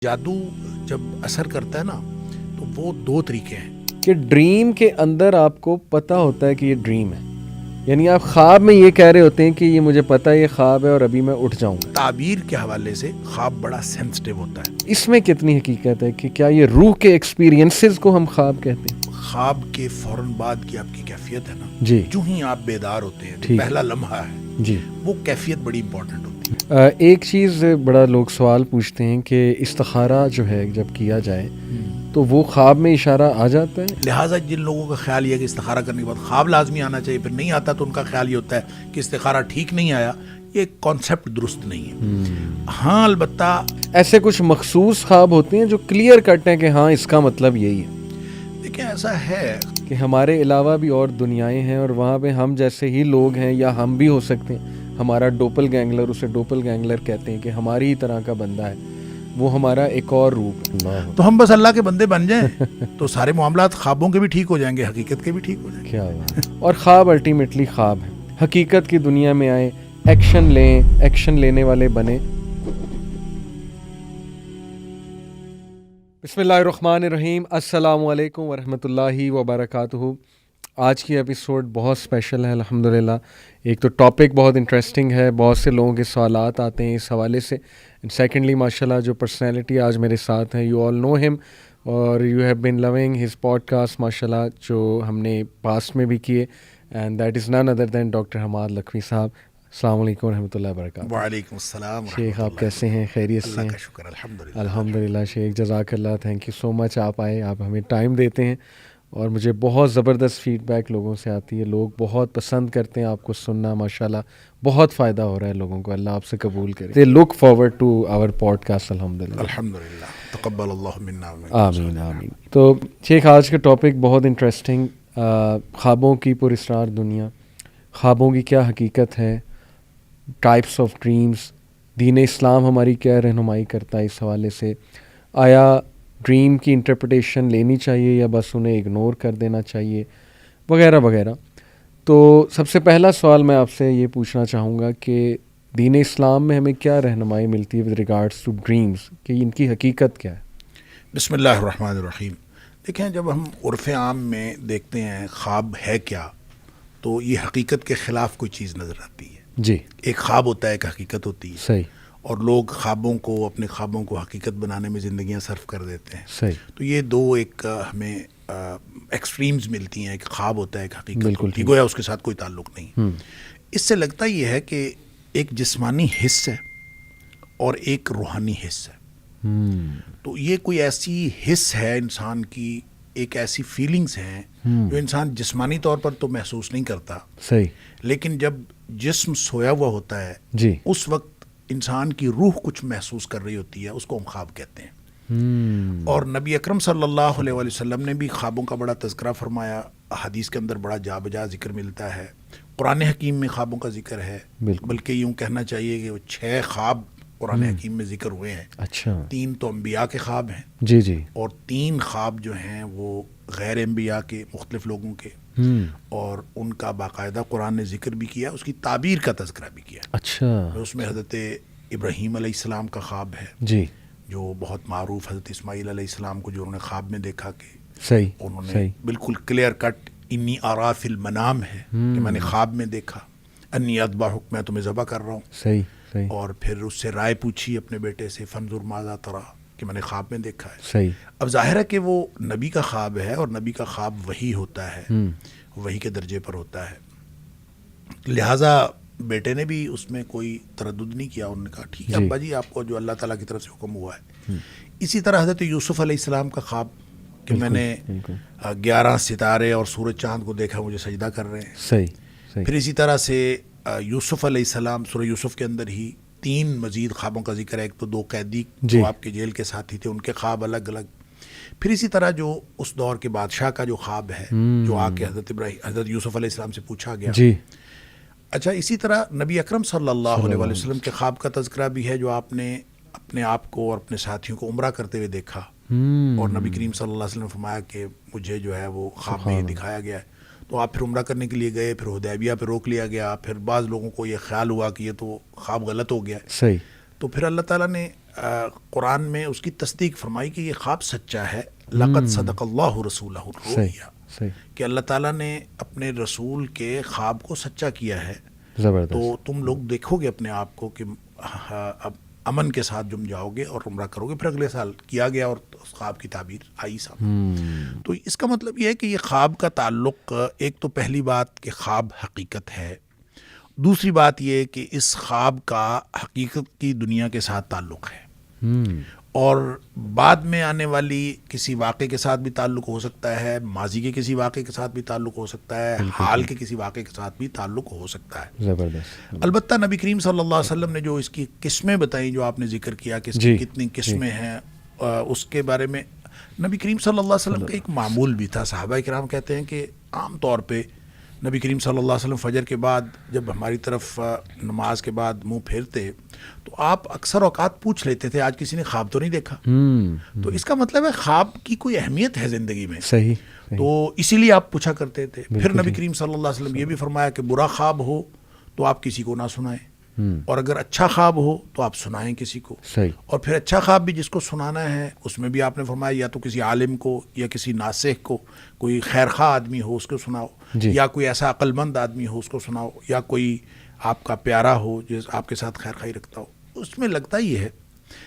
جادو جب اثر کرتا ہے نا تو وہ دو طریقے ہیں کہ ڈریم کے اندر آپ کو پتہ ہوتا ہے کہ یہ ڈریم ہے، یعنی آپ خواب میں یہ کہہ رہے ہوتے ہیں کہ یہ مجھے پتہ ہے یہ خواب ہے اور ابھی میں اٹھ جاؤں گا۔ تعبیر کے حوالے سے خواب بڑا سینسٹیو ہوتا ہے۔ اس میں کتنی حقیقت ہے کہ کیا یہ روح کے ایکسپیرینسز کو ہم خواب کہتے ہیں؟ خواب کے فوراً بعد کی آپ کی کیفیت ہے نا جی، جو ہی آپ بیدار ہوتے ہیں، جو ٹھیک، پہلا لمحہ ہے جی۔ وہ کیفیت بڑی امپورٹنٹ ہوتی ہے۔ ایک چیز بڑا لوگ سوال پوچھتے ہیں کہ استخارہ جو ہے جب کیا جائے تو وہ خواب میں اشارہ آ جاتا ہے؟ لہٰذا جن لوگوں کا خیال یہ ہے کہ استخارہ کرنے کے بعد خواب لازمی آنا چاہیے، پھر نہیں آتا تو ان کا خیال یہ ہوتا ہے کہ استخارہ ٹھیک نہیں آیا، یہ کانسیپٹ درست نہیں ہے۔ ہاں البتہ ایسے کچھ مخصوص خواب ہوتے ہیں جو کلیئر کٹ ہیں کہ ہاں اس کا مطلب یہی ہے دیکھیں ایسا ہے کہ ہمارے علاوہ بھی اور دنیائیں ہیں اور وہاں پہ ہم جیسے ہی لوگ ہیں یا ہم بھی ہو سکتے ہیں، ہمارا ڈوپل گینگلر، اسے ڈوپل گینگلر کہتے ہیں کہ ہماری ہی طرح کا بندہ ہے، وہ ہمارا ایک اور روپ ہے۔ تو ہم بس اللہ کے بندے بن جائیں تو سارے معاملات خوابوں کے بھی ٹھیک ہو جائیں گے، حقیقت کے بھی ٹھیک ہو جائیں گے۔ کیا بات ہے۔ اور خواب الٹیمیٹلی خواب ہے، حقیقت کی دنیا میں آئیں، ایکشن لیں، ایکشن لینے والے بنیں۔ بسم اللہ الرحمن الرحیم، السلام علیکم ورحمۃ اللہ وبرکاتہ۔ آج کی ایپیسوڈ بہت اسپیشل ہے الحمدللہ۔ ایک تو ٹاپک بہت انٹرسٹنگ ہے، بہت سے لوگوں کے سوالات آتے ہیں اس حوالے سے، اینڈ سیکنڈلی ماشاءاللہ جو پرسنالٹی آج میرے ساتھ ہیں، یو آل نو ہم اور you have been loving his podcast ماشاءاللہ، جو ہم نے پاسٹ میں بھی کیے، and that is none other than doctor Hammad Lakhvi sahib. السلام علیکم ورحمۃ اللہ وبرکاتہ۔ وعلیکم السلام شیخ آپ کیسے ہیں؟ خیریت سے اللہ ہیں؟ کا شکر الحمدللہ۔ الحمدللہ شیخ، جزاک اللہ، تھینک یو سو مچ، آپ آئے، آپ ہمیں ٹائم دیتے ہیں اور مجھے بہت زبردست فیڈ بیک لوگوں سے آتی ہے، لوگ بہت پسند کرتے ہیں آپ کو سننا، ماشاءاللہ بہت فائدہ ہو رہا ہے لوگوں کو، اللہ آپ سے قبول کرے۔ They look forward to our podcast الحمدللہ۔ الحمدللہ، تقبل اللہ منا آمین آمین۔ تو شیخ آج کا ٹاپک بہت انٹرسٹنگ، خوابوں کی پراسرار دنیا، خوابوں کی کیا حقیقت ہے، ٹائپس آف ڈریمز، دین اسلام ہماری کیا رہنمائی کرتا ہے اس حوالے سے، آیا ڈریم کی انٹرپریٹیشن لینی چاہیے یا بس انہیں اگنور کر دینا چاہیے، وغیرہ وغیرہ۔ تو سب سے پہلا سوال میں آپ سے یہ پوچھنا چاہوں گا کہ دین اسلام میں ہمیں کیا رہنمائی ملتی ہے ود ریگارڈس ٹو ڈریمز، کہ ان کی حقیقت کیا ہے؟ بسم اللہ الرحمن الرحیم۔ دیکھیں جب ہم عرف عام میں دیکھتے ہیں خواب ہے کیا، تو یہ حقیقت کے خلاف کوئی چیز نظر آتی ہے۔ جی، ایک خواب ہوتا ہے، ایک حقیقت ہوتی ہے، صحیح اور لوگ خوابوں کو، اپنے خوابوں کو حقیقت بنانے میں زندگیاں صرف کر دیتے ہیں۔ صحیح، تو یہ دو ایک ہمیں ایکسٹریمز ملتی ہیں، ایک خواب ہوتا ہے، ایک حقیقت بالکل ہوتی ہے، گویا اس کے ساتھ کوئی تعلق نہیں۔ اس سے لگتا یہ ہے کہ ایک جسمانی حص ہے اور ایک روحانی حص ہے۔ تو یہ کوئی ایسی حص ہے انسان کی، ایک ایسی فیلنگز ہیں جو انسان جسمانی طور پر تو محسوس نہیں کرتا، صحیح، لیکن جب جسم سویا ہوا ہوتا ہے جی، اس وقت انسان کی روح کچھ محسوس کر رہی ہوتی ہے، اس کو ہم خواب کہتے ہیں۔ اور نبی اکرم صلی اللہ علیہ وآلہ وسلم نے بھی خوابوں کا بڑا تذکرہ فرمایا، حدیث کے اندر بڑا جا بجا ذکر ملتا ہے، قرآن حکیم میں خوابوں کا ذکر ہے، بلکہ یوں کہنا چاہیے کہ وہ 6 خواب قرآن حکیم میں ذکر ہوئے ہیں۔ اچھا، 3 تو انبیاء کے خواب ہیں، جی جی، اور 3 خواب جو ہیں وہ غیر انبیاء کے، مختلف لوگوں کے، اور ان کا باقاعدہ قرآن نے ذکر بھی کیا، اس کی تعبیر کا تذکرہ بھی کیا۔ اچھا، اس میں حضرت ابراہیم علیہ السلام کا خواب ہے جی، جو بہت معروف، حضرت اسماعیل علیہ السلام کو جو انہوں نے خواب میں دیکھا کہ صحیح، انہوں نے صحیح، بالکل کلیئر کٹ انی آرا فی المنام ہے کہ میں نے خواب میں دیکھا، انی اذبحک، میں تمہیں ذبح کر رہا ہوں، صحیح، صحیح، اور پھر اس سے رائے پوچھی اپنے بیٹے سے، فانظر ماذا تری، کہ میں نے خواب میں دیکھا ہے۔ صحیح، اب ظاہر ہے کہ وہ نبی کا خواب ہے، اور نبی کا خواب وحی ہوتا ہے، وحی کے درجے پر ہوتا ہے، لہٰذا بیٹے نے بھی اس میں کوئی تردد نہیں کیا، انہوں نے کہا ٹھیک ہے ابا جی، آپ کو جو اللہ تعالیٰ کی طرف سے حکم ہوا ہے۔ اسی طرح حضرت یوسف علیہ السلام کا خواب کہ میں نے 11 ستارے اور سورج چاند کو دیکھا، مجھے سجدہ کر رہے ہیں۔ صحیح، صحیح، پھر اسی طرح سے یوسف علیہ السلام، سورہ یوسف کے اندر ہی 3 مزید خوابوں کا ذکر ہے، ایک تو 2 قیدی جو آپ کے جیل کے ساتھی تھے، ان کے خواب الگ الگ۔ پھر اسی طرح جو اس دور کے بادشاہ کا جو خواب ہے، جو آ کے حضرت یوسف علیہ السلام سے پوچھا گیا۔ جی، اچھا، اسی طرح نبی اکرم صلی اللہ علیہ وآلہ وسلم کے خواب کا تذکرہ بھی ہے، جو آپ نے اپنے آپ کو اور اپنے ساتھیوں کو عمرہ کرتے ہوئے دیکھا، اور نبی کریم صلی اللہ علیہ وسلم نے فرمایا کہ مجھے جو ہے وہ خواب میں یہ دکھایا گیا ہے۔ تو آپ پھر عمرہ کرنے کے لیے گئے، پھر حدیبیہ پہ روک لیا گیا، پھر بعض لوگوں کو یہ خیال ہوا کہ یہ تو خواب غلط ہو گیا ہے، صحیح، تو پھر اللہ تعالیٰ نے قرآن میں اس کی تصدیق فرمائی کہ یہ خواب سچا ہے. لقد صدق اللہ رسولہ الرؤیا، صحیح، کہ اللہ تعالیٰ نے اپنے رسول کے خواب کو سچا کیا ہے. زبردست. تو تم لوگ دیکھو گے اپنے آپ کو کہ اب امن کے ساتھ جم جاؤ گے اور عمرہ کرو گے. پھر اگلے سال کیا گیا اور اس خواب کی تعبیر آئی سامنے. تو اس کا مطلب یہ ہے کہ یہ خواب کا تعلق، ایک تو پہلی بات کہ خواب حقیقت ہے، دوسری بات یہ کہ اس خواب کا حقیقت کی دنیا کے ساتھ تعلق ہے، اور بعد میں آنے والی کسی واقعے کے ساتھ بھی تعلق ہو سکتا ہے، ماضی کے کسی واقعے کے ساتھ بھی تعلق ہو سکتا ہے، حال کے کسی واقعے کے ساتھ بھی تعلق ہو سکتا ہے. زبردست. البتہ نبی کریم صلی اللہ علیہ وسلم نے جو اس کی قسمیں بتائیں، جو آپ نے ذکر کیا کہ اس کی کتنی قسمیں ہیں، اس کے بارے میں نبی کریم صلی اللہ علیہ وسلم کا ایک معمول بھی تھا. صحابہ کرام کہتے ہیں کہ عام طور پہ نبی کریم صلی اللہ علیہ وسلم فجر کے بعد جب ہماری طرف نماز کے بعد منہ پھیرتے تو آپ اکثر اوقات پوچھ لیتے تھے آج کسی نے خواب تو نہیں دیکھا. تو اس کا مطلب ہے خواب کی کوئی اہمیت ہے زندگی میں. صحیح. تو اسی لیے آپ پوچھا کرتے تھے. پھر نبی کریم صلی اللہ علیہ وسلم یہ بھی فرمایا کہ برا خواب ہو تو آپ کسی کو نہ سنائیں، اور اگر اچھا خواب ہو تو آپ سنائیں کسی کو. صحیح. اور پھر اچھا خواب بھی جس کو سنانا ہے اس میں بھی آپ نے فرمایا یا تو کسی عالم کو یا کسی ناصح کو، کوئی خیر خواہ آدمی ہو اس کو سناؤ، یا کوئی ایسا عقل مند آدمی ہو اس کو سناؤ، یا کوئی آپ کا پیارا ہو جو آپ کے ساتھ خیر خواہی رکھتا ہو. اس میں لگتا یہ ہے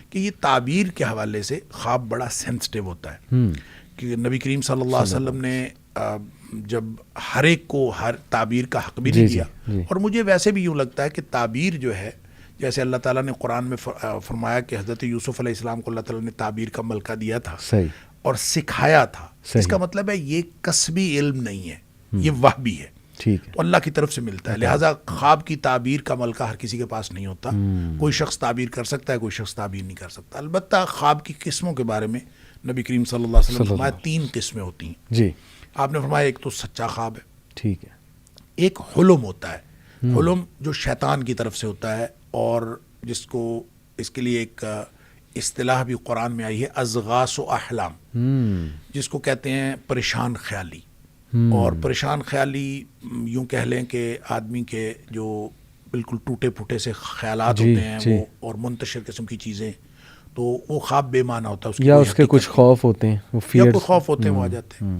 کہ یہ تعبیر کے حوالے سے خواب بڑا سینسٹیو ہوتا ہے، کہ نبی کریم صلی اللہ علیہ وسلم نے جب ہر ایک کو ہر تعبیر کا حق بھی نہیں دیا. اور مجھے ویسے بھی یوں لگتا ہے کہ تعبیر جو ہے، جیسے اللہ تعالیٰ نے قرآن میں فرمایا کہ حضرت یوسف علیہ السلام کو اللہ تعالیٰ نے تعبیر کا ملکہ دیا تھا اور سکھایا تھا. اس کا مطلب ہے یہ کسبی علم نہیں ہے، یہ وحبی ہے، تو اللہ کی طرف سے ملتا ہے. لہٰذا خواب کی تعبیر کا ملکہ ہر کسی کے پاس نہیں ہوتا. کوئی شخص تعبیر کر سکتا ہے، کوئی شخص تعبیر نہیں کر سکتا. البتہ خواب کی قسموں کے بارے میں نبی کریم صلی اللہ علیہ وسلم نے فرمایا 3 قسمیں ہوتی ہیں. جی. آپ نے فرمایا ایک تو سچا خواب ہے، ٹھیک ہے. ایک حلم ہوتا ہے، حلم جو شیطان کی طرف سے ہوتا ہے، اور جس کو اس کے لیے ایک اصطلاح بھی قرآن میں آئی ہے، اضغاث و احلام، جس کو کہتے ہیں پریشان خیالی. اور پریشان خیالی یوں کہہ لیں کہ آدمی کے جو بالکل ٹوٹے پھوٹے سے خیالات ہوتے ہیں وہ، اور منتشر قسم کی چیزیں، تو وہ خواب بے معنی ہوتا ہے، یا اس کے کچھ خوف ہوتے ہیں، یا کوئی خوف ہوتے ہیں وہ آ جاتے ہیں.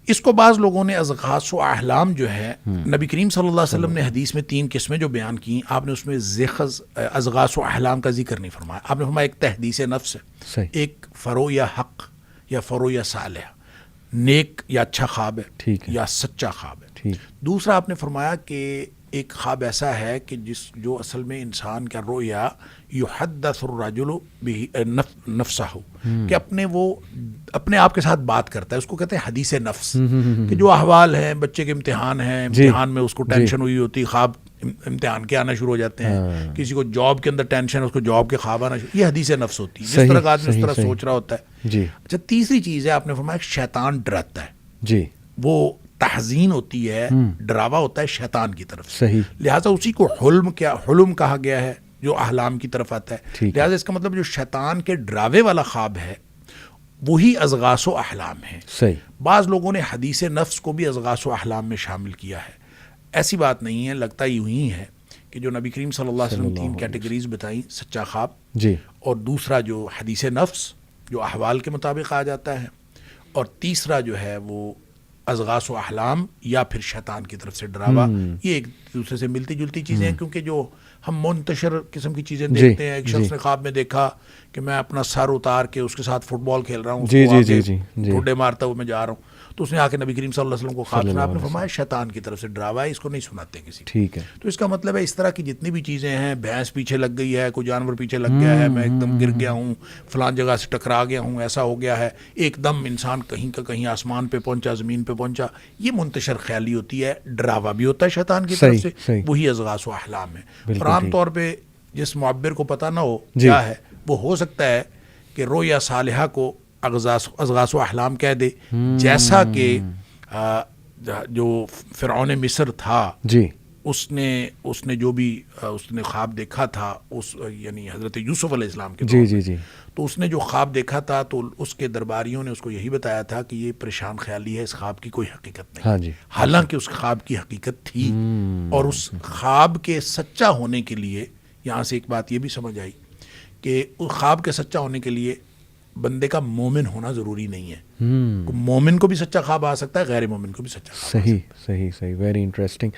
اس کو بعض لوگوں نے اضغاث و احلام جو ہے، نبی کریم صلی اللہ علیہ وسلم نے حدیث میں 3 قسمیں جو بیان کی، آپ نے اس میں اضغاث و احلام کا ذکر نہیں فرمایا. آپ نے فرمایا ایک تحدیث نفس ہے، ایک فرو یا حق یا فرو یا صالح، نیک یا اچھا خواب ہے یا سچا خواب ہے. دوسرا آپ نے فرمایا کہ ایک خواب ایسا ہے کہ جو اصل میں انسان کا رویا یحدث الرجل نفسہ، کہ اپنے آپ کے ساتھ بات کرتا ہے، اس کو کہتے ہیں حدیث نفس، کہ جو احوال ہیں، بچے کے امتحان ہیں، امتحان میں اس کو ٹینشن ہوئی ہوتی، خواب امتحان کے آنا شروع ہو جاتے ہیں. کسی کو جاب کے اندر ٹینشن ہے، اس کو جاب کے خواب آنا شروع، یہ حدیث نفس ہوتی ہے، جس طرح کا آدمی اس طرح سوچ رہا ہوتا ہے. اچھا، تیسری چیز ہے آپ نے فرمایا شیطان ڈراتا ہے، وہ تحزین ہوتی ہے، ڈراوا ہوتا ہے شیطان کی طرف سے. لہٰذا اسی کو حلم کہا گیا ہے جو احلام کی طرف آتا ہے. لہٰذا اس کا مطلب جو شیطان کے ڈراوے والا خواب ہے وہی اضغاث و احلام ہے. بعض لوگوں نے حدیث نفس کو بھی اضغاث و احلام میں شامل کیا ہے. ایسی بات نہیں ہے، لگتا یوں ہی ہے کہ جو نبی کریم صلی اللہ علیہ وسلم 3 کیٹیگریز بتائیں، سچا خواب، اور دوسرا جو حدیث نفس جو احوال کے مطابق آ جاتا ہے، اور تیسرا جو ہے وہ اضغاث و احلام یا پھر شیطان کی طرف سے ڈراوا. یہ ایک دوسرے سے ملتی جلتی چیزیں ہیں، کیونکہ جو ہم منتشر قسم کی چیزیں دیکھتے ہیں، ایک شخص نے خواب میں دیکھا کہ میں اپنا سر اتار کے اس کے ساتھ فٹ بال کھیل رہا ہوں، ٹھوڈے مارتا ہوا میں جا رہا ہوں، تو اس نے آ کے نبی کریم صلی اللہ علیہ وسلم کو خواب سنا. آپ نے فرمایا شیطان کی طرف سے ڈراوا ہے، اس کو نہیں سناتے کسی. ٹھیک ہے. تو اس کا مطلب ہے اس طرح کی جتنی بھی چیزیں ہیں، بھینس پیچھے لگ گئی ہے، کوئی جانور پیچھے لگ گیا ہے، میں ایک دم گر گیا ہوں، فلان جگہ سے ٹکرا گیا ہوں، ایسا ہو گیا ہے، ایک دم انسان کہیں کا کہیں آسمان پہ پہنچا، زمین پہ پہنچا، یہ منتشر خیالی ہوتی ہے، ڈراوا بھی ہوتا ہے شیطان کی طرف سے، وہی اضغاث و احلام ہے. اور عام طور پہ جس معبر کو پتہ نہ ہو کیا ہے، وہ ہو سکتا ہے کہ رویا صالحہ کو اضغاث و احلام کہہ دے، جیسا کہ جو فرعون مصر تھا، اس نے جو بھی اس نے خواب دیکھا تھا، یعنی حضرت یوسف علیہ السلام کے دور میں، تو اس نے جو خواب دیکھا تھا تو اس کے درباریوں نے اس کو یہی بتایا تھا کہ یہ پریشان خیالی ہے، اس خواب کی کوئی حقیقت نہیں. حالانکہ اس خواب کی حقیقت تھی. اور اس خواب کے سچا ہونے کے لیے یہاں سے ایک بات یہ بھی سمجھ آئی کہ خواب کے سچا ہونے کے لیے بندے کا مومن ہونا ضروری نہیں ہے. مومن کو بھی سچا خواب آ سکتا ہے, غیر مومن کو بھی سچا خواب. صحیح صحیح صحیح, ویری انٹرسٹنگ.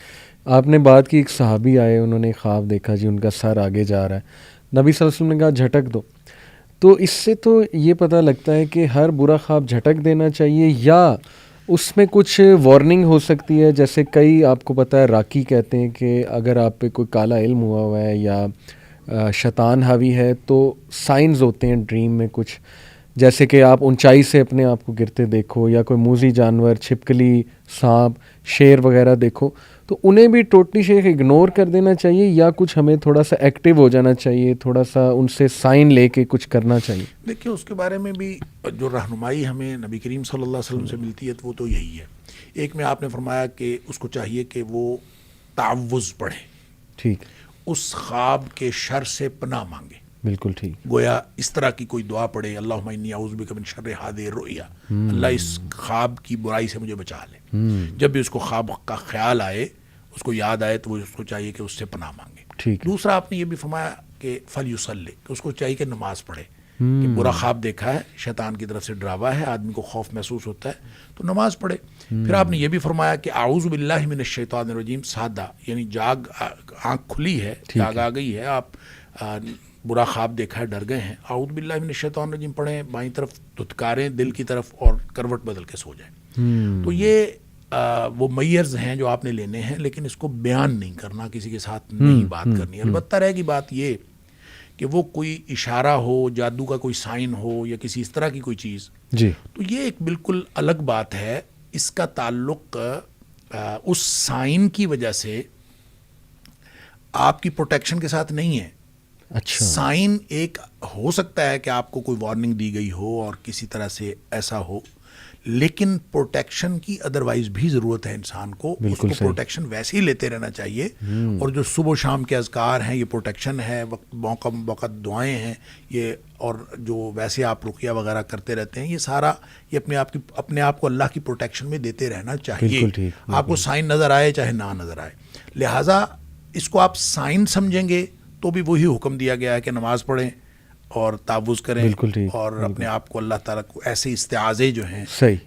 آپ نے بات کی ایک صحابی آئے, انہوں نے خواب دیکھا جی ان کا سر آگے جا رہا ہے, نبی صلی اللہ علیہ وسلم نے کہا جھٹک دو. تو اس سے تو یہ پتہ لگتا ہے کہ ہر برا خواب جھٹک دینا چاہیے, یا اس میں کچھ وارننگ ہو سکتی ہے. جیسے کئی آپ کو پتہ ہے راکی کہتے ہیں کہ اگر آپ پہ کوئی کالا علم ہوا ہے یا شیطان حاوی ہے تو سائنز ہوتے ہیں ڈریم میں کچھ, جیسے کہ آپ اونچائی سے اپنے آپ کو گرتے دیکھو, یا کوئی موذی جانور, چھپکلی, سانپ, شیر وغیرہ دیکھو, تو انہیں بھی ٹوٹلی شیخ اگنور کر دینا چاہیے, یا کچھ ہمیں تھوڑا سا ایکٹیو ہو جانا چاہیے, تھوڑا سا ان سے سائن لے کے کچھ کرنا چاہیے؟ دیکھیے اس کے بارے میں بھی جو رہنمائی ہمیں نبی کریم صلی اللہ علیہ وسلم سے ملتی ہے وہ تو یہی ہے. ایک میں آپ نے فرمایا کہ اس کو چاہیے کہ وہ تعوذ پڑھے, ٹھیک, اس خواب کے شر سے پناہ مانگے. بالکل ٹھیک. گویا اس طرح کی کوئی دعا پڑھے, اللہم انی اعوذ بک من شر ھذہ الرؤیا, اللہ اس خواب کی برائی سے مجھے بچا لے. جب بھی اس کو خواب کا خیال آئے, اس کو یاد آئے, تو وہ اس کو چاہیے کہ اس سے پناہ مانگے. ٹھیک. دوسرا آپ نے یہ بھی فرمایا کہ فلیصلی, کہ اس کو چاہیے کہ نماز پڑھے. کہ برا خواب دیکھا ہے, شیطان کی طرف سے ڈراوا ہے, آدمی کو خوف محسوس ہوتا ہے, تو نماز پڑھے. پھر آپ نے یہ بھی فرمایا کہ اعوذ باللہ من الشیطان الرجیم, سادہ یعنی جاگ, آنکھ کھلی ہے, جاگ آ گئی ہے, آپ برا خواب دیکھا ہے, ڈر گئے ہیں, اعوذ باللہ من الشیطان الرجیم پڑھیں, بائیں طرف دھتکاریں دل کی طرف اور کروٹ بدل کے سو جائیں. تو یہ وہ میئرز ہیں جو آپ نے لینے ہیں, لیکن اس کو بیان نہیں کرنا, کسی کے ساتھ نہیں بات کرنی. البتہ رہے گی بات یہ کہ وہ کوئی اشارہ ہو, جادو کا کوئی سائن ہو, یا کسی اس طرح کی کوئی چیز, جی, تو یہ ایک بالکل الگ بات ہے. اس کا تعلق اس سائن کی وجہ سے آپ کی پروٹیکشن کے ساتھ نہیں ہے. اچھا, سائن ایک ہو سکتا ہے کہ آپ کو کوئی وارننگ دی گئی ہو اور کسی طرح سے ایسا ہو, لیکن پروٹیکشن کی ادروائز بھی ضرورت ہے انسان کو. اس کو پروٹیکشن ویسے ہی لیتے رہنا چاہیے. اور جو صبح و شام کے اذکار ہیں یہ پروٹیکشن ہے, وقت موقع موقع دعائیں ہیں یہ, اور جو ویسے آپ رقیہ وغیرہ کرتے رہتے ہیں, یہ سارا یہ اپنے آپ کو اللہ کی پروٹیکشن میں دیتے رہنا چاہیے. آپ کو سائن نظر آئے چاہے نہ نظر آئے. لہٰذا اس کو آپ سائن سمجھیں گے تو بھی وہی حکم دیا گیا ہے کہ نماز پڑھیں اور تعوذ کریں, اور اپنے آپ کو اللہ تعالیٰ کو ایسے استعاذے جو ہیں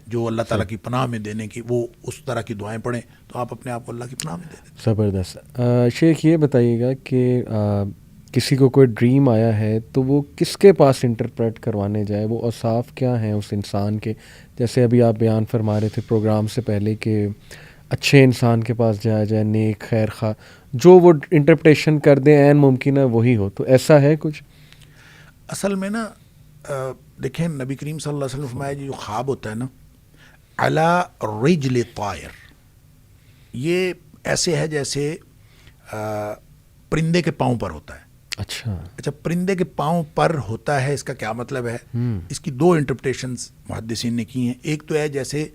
جو اللہ تعالیٰ کی پناہ میں دینے کی, وہ اس طرح کی دعائیں پڑھیں, تو آپ اپنے آپ کو اللہ کی پناہ میں دے دیں. زبردست. شیخ یہ بتائیے گا کہ کسی کو کوئی ڈریم آیا ہے تو وہ کس کے پاس انٹرپریٹ کروانے جائے, وہ اوصاف کیا ہیں اس انسان کے؟ جیسے ابھی آپ بیان فرما رہے تھے پروگرام سے پہلے کہ اچھے انسان کے پاس جایا جائے, نیک خیر خواہ, جو وہ انٹرپریٹیشن کر دیں عین ممکن ہے وہی ہو, تو ایسا ہے کچھ؟ اصل میں نا دیکھیں نبی کریم صلی اللہ علیہ وسلم فرمایا جو خواب ہوتا ہے نا, علی رجل طائر, یہ ایسے ہے جیسے پرندے کے پاؤں پر ہوتا ہے. اچھا, پرندے کے پاؤں پر ہوتا ہے, اس کا کیا مطلب ہے؟ اس کی دو انٹرپریٹیشنز محدثین نے کی ہیں. ایک تو ہے جیسے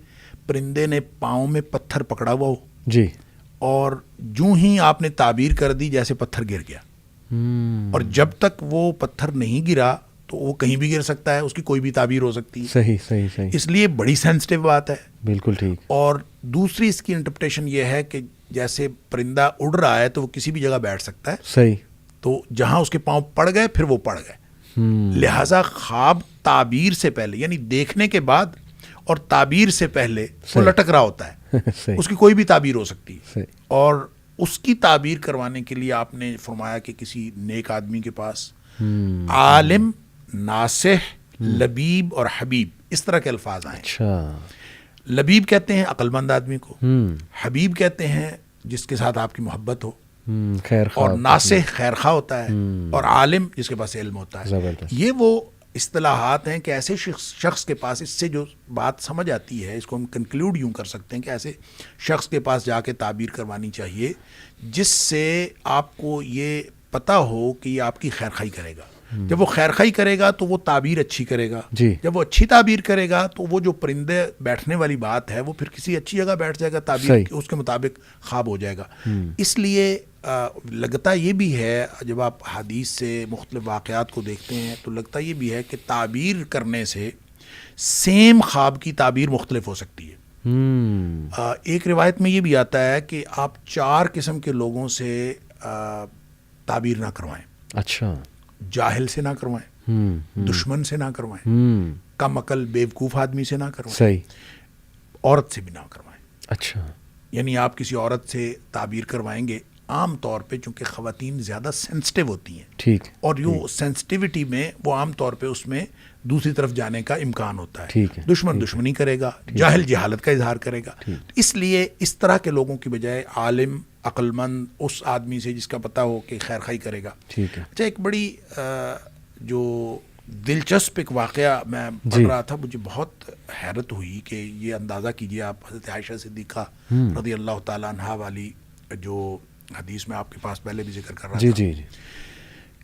پرندے نے پاؤں میں پتھر پکڑا ہوا ہو, جی, اور جو ہی آپ نے تعبیر کر دی جیسے پتھر گر گیا, اور جب تک وہ پتھر نہیں گرا تو وہ کہیں بھی گر سکتا ہے, اس کی کوئی بھی تعبیر ہو سکتی ہے. صحیح صحیح صحیح, اس لیے بڑی سینسٹیو بات ہے. بالکل ٹھیک. اور دوسری اس کی انٹرپریٹیشن یہ ہے کہ جیسے پرندہ اڑ رہا ہے تو وہ کسی بھی جگہ بیٹھ سکتا ہے, صحیح, تو جہاں اس کے پاؤں پڑ گئے پھر وہ پڑ گئے. لہٰذا خواب تعبیر سے پہلے, یعنی دیکھنے کے بعد اور تعبیر سے پہلے وہ لٹک رہا ہوتا ہے, اس کی کوئی بھی تعبیر ہو سکتی ہے. اور اس کی تعبیر کروانے کے لیے آپ نے فرمایا کہ کسی نیک آدمی کے پاس, عالم, ناصح, لبیب اور حبیب, اس طرح کے الفاظ آئے. اچھا, لبیب کہتے ہیں عقل مند آدمی کو, حبیب کہتے ہیں جس کے ساتھ آپ کی محبت ہو, خیر خواہ, اور ناصح خیر خواہ ہوتا ہے, اور عالم جس کے پاس علم ہوتا ہے. یہ وہ اصطلاحات ہیں کہ ایسے شخص کے پاس, اس سے جو بات سمجھ آتی ہے اس کو ہم کنکلوڈ یوں کر سکتے ہیں کہ ایسے شخص کے پاس جا کے تعبیر کروانی چاہیے جس سے آپ کو یہ پتہ ہو کہ یہ آپ کی خیر خواہی کرے گا. جب وہ خیر خواہی کرے گا تو وہ تعبیر اچھی کرے گا. جب وہ اچھی تعبیر کرے گا تو وہ جو پرندے بیٹھنے والی بات ہے وہ پھر کسی اچھی جگہ بیٹھ جائے گا, تعبیر اس کے مطابق خواب ہو جائے گا. اس لیے لگتا یہ بھی ہے جب آپ حدیث سے مختلف واقعات کو دیکھتے ہیں تو لگتا یہ بھی ہے کہ تعبیر کرنے سے سیم خواب کی تعبیر مختلف ہو سکتی ہے. ایک روایت میں یہ بھی آتا ہے کہ آپ 4 قسم کے لوگوں سے تعبیر نہ کروائیں. اچھا, جاہل سے نہ کروائیں، دشمن سے نہ کروائیں، کم عقل بیوقوف آدمی سے نہ کروائیں، صحیح، عورت سے بھی نہ کروائیں. اچھا، یعنی آپ کسی عورت سے تعبیر کروائیں گے، عام طور پہ چونکہ خواتین زیادہ سینسٹیو ہوتی ہیں، ٹھیک، اور یوں سینسٹیوٹی میں وہ عام طور پہ اس میں دوسری طرف جانے کا امکان ہوتا ہے. ٹھیک ہے، دشمن دشمنی کرے گا، جاہل جہالت کا اظہار کرے گا. اس لیے اس طرح کے لوگوں کی بجائے عالم عقل مند اس آدمی سے جس کا پتہ ہو کہ خیر خائی کرے گا. ٹھیک ہے، اچھا، ایک بڑی جو دلچسپ ایک واقعہ میں پڑھ رہا تھا، مجھے بہت حیرت ہوئی کہ یہ اندازہ کیجئے آپ، حضرت عائشہ صدیقہ رضی اللہ تعالیٰ عنہا والی جو حدیث میں آپ کے پاس پہلے بھی ذکر کر رہا جی تھا، جی جی،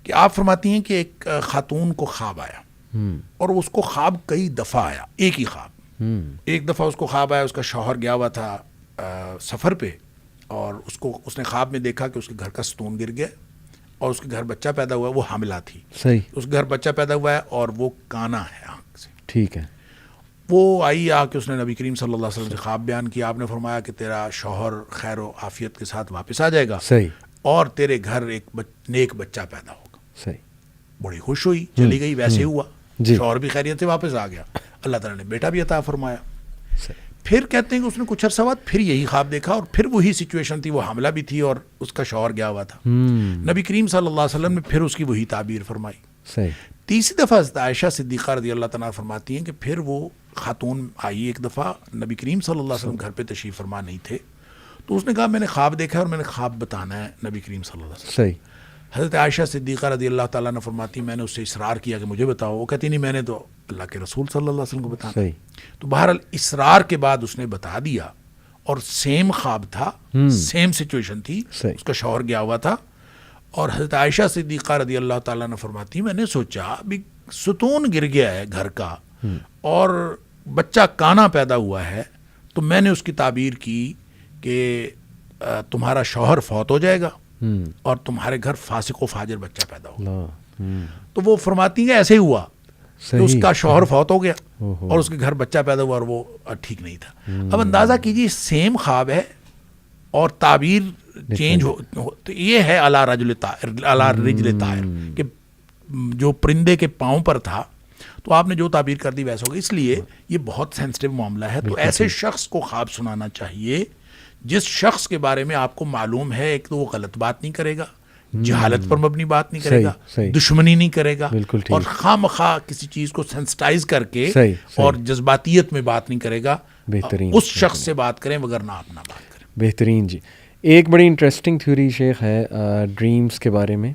کہ آپ فرماتی ہیں کہ ایک خاتون کو خواب آیا، اور اس کو خواب کئی دفعہ آیا، ایک ہی خواب. ایک دفعہ اس کو خواب آیا، اس کا شوہر گیا ہوا تھا سفر پہ، اور اس نے خواب میں دیکھا کہ اس کے گھر کا ستون گر گیا اور اس کے گھر بچہ پیدا ہوا ہے، وہ حاملہ تھی. صحیح، اس کے گھر بچہ پیدا ہوا ہے اور وہ کانا ہے آنکھ سے. ٹھیک ہے، وہ آئی آ کے اس نے نبی کریم صلی اللہ علیہ وسلم سے خواب بیان کیا. آپ نے فرمایا کہ تیرا شوہر خیر و عافیت کے ساتھ واپس آ جائے گا، صحیح، اور تیرے گھر ایک نیک بچہ پیدا ہوگا. صحیح، بڑی خوش ہوئی، چلی گئی. ویسے ہوا، جی، شوہر بھی خیریت سے واپس آ گیا، اللہ تعالیٰ نے بیٹا بھی عطا فرمایا. صحیح، پھر کہتے ہیں کہ اس نے کچھ عرصہ بعد پھر یہی خواب دیکھا، اور پھر وہی سچویشن تھی، وہ حاملہ بھی تھی اور اس کا شوہر گیا ہوا تھا. نبی کریم صلی اللہ علیہ وسلم نے پھر اس کی وہی تعبیر فرمائی. صحیح، تیسری دفعہ حضرت عائشہ صدیقہ رضی اللہ تعالیٰ فرماتی ہیں کہ پھر وہ خاتون آئی ایک دفعہ، نبی کریم صلی اللہ علیہ وسلم گھر پہ تشریف فرما نہیں تھے، تو اس نے کہا میں نے خواب دیکھا ہے اور میں نے خواب بتانا ہے نبی کریم صلی اللہ علیہ وسلم. صحیح، حضرت عائشہ صدیقہ رضی اللہ تعالیٰ نے فرماتی میں نے اس سے اصرار کیا کہ مجھے بتاؤ. وہ کہتی نہیں، میں نے تو اللہ کے رسول صلی اللہ علیہ وسلم کو بتانا. صحیح، تو بہرحال اصرار کے بعد اس نے بتا دیا، اور سیم خواب تھا، سیم سچویشن تھی، صحیح، اس کا شوہر گیا ہوا تھا. اور حضرت عائشہ صدیقہ رضی اللہ تعالیٰ نے فرماتی میں نے سوچا ابھی ستون گر گیا ہے گھر کا اور بچہ کانا پیدا ہوا ہے، تو میں نے اس کی تعبیر کی کہ تمہارا شوہر فوت ہو جائے گا اور تمہارے گھر فاسق و فاجر بچہ پیدا ہوگا. تو وہ فرماتی ہیں ایسے ہی ہوا کہ اس کا شوہر فوت ہو گیا اور اس کے گھر بچہ پیدا ہوا اور وہ ٹھیک نہیں تھا. اب اندازہ کیجیے سیم خواب ہے اور تعبیر چینج ہو. تو یہ ہے علی رجل طائر کہ جو پرندے کے پاؤں پر تھا تو آپ نے جو تعبیر کر دی ویسا ہوگا. اس لیے یہ بہت سینسٹیو معاملہ ہے. تو ایسے شخص کو خواب سنانا چاہیے جس شخص کے بارے میں آپ کو معلوم ہے ایک تو وہ غلط بات نہیں کرے گا، جہالت پر مبنی بات نہیں کرے گا، دشمنی نہیں کرے گا، اور خواہ مخواہ کسی چیز کو سینسٹائز کر کے اور جذباتیت میں بات نہیں کرے گا. بہترین، اس شخص سے بات کریں وگرنہ آپ نہ بات کریں. بہترین. جی، ایک بڑی انٹرسٹنگ تھیوری شیخ ہے ڈریمز کے بارے میں.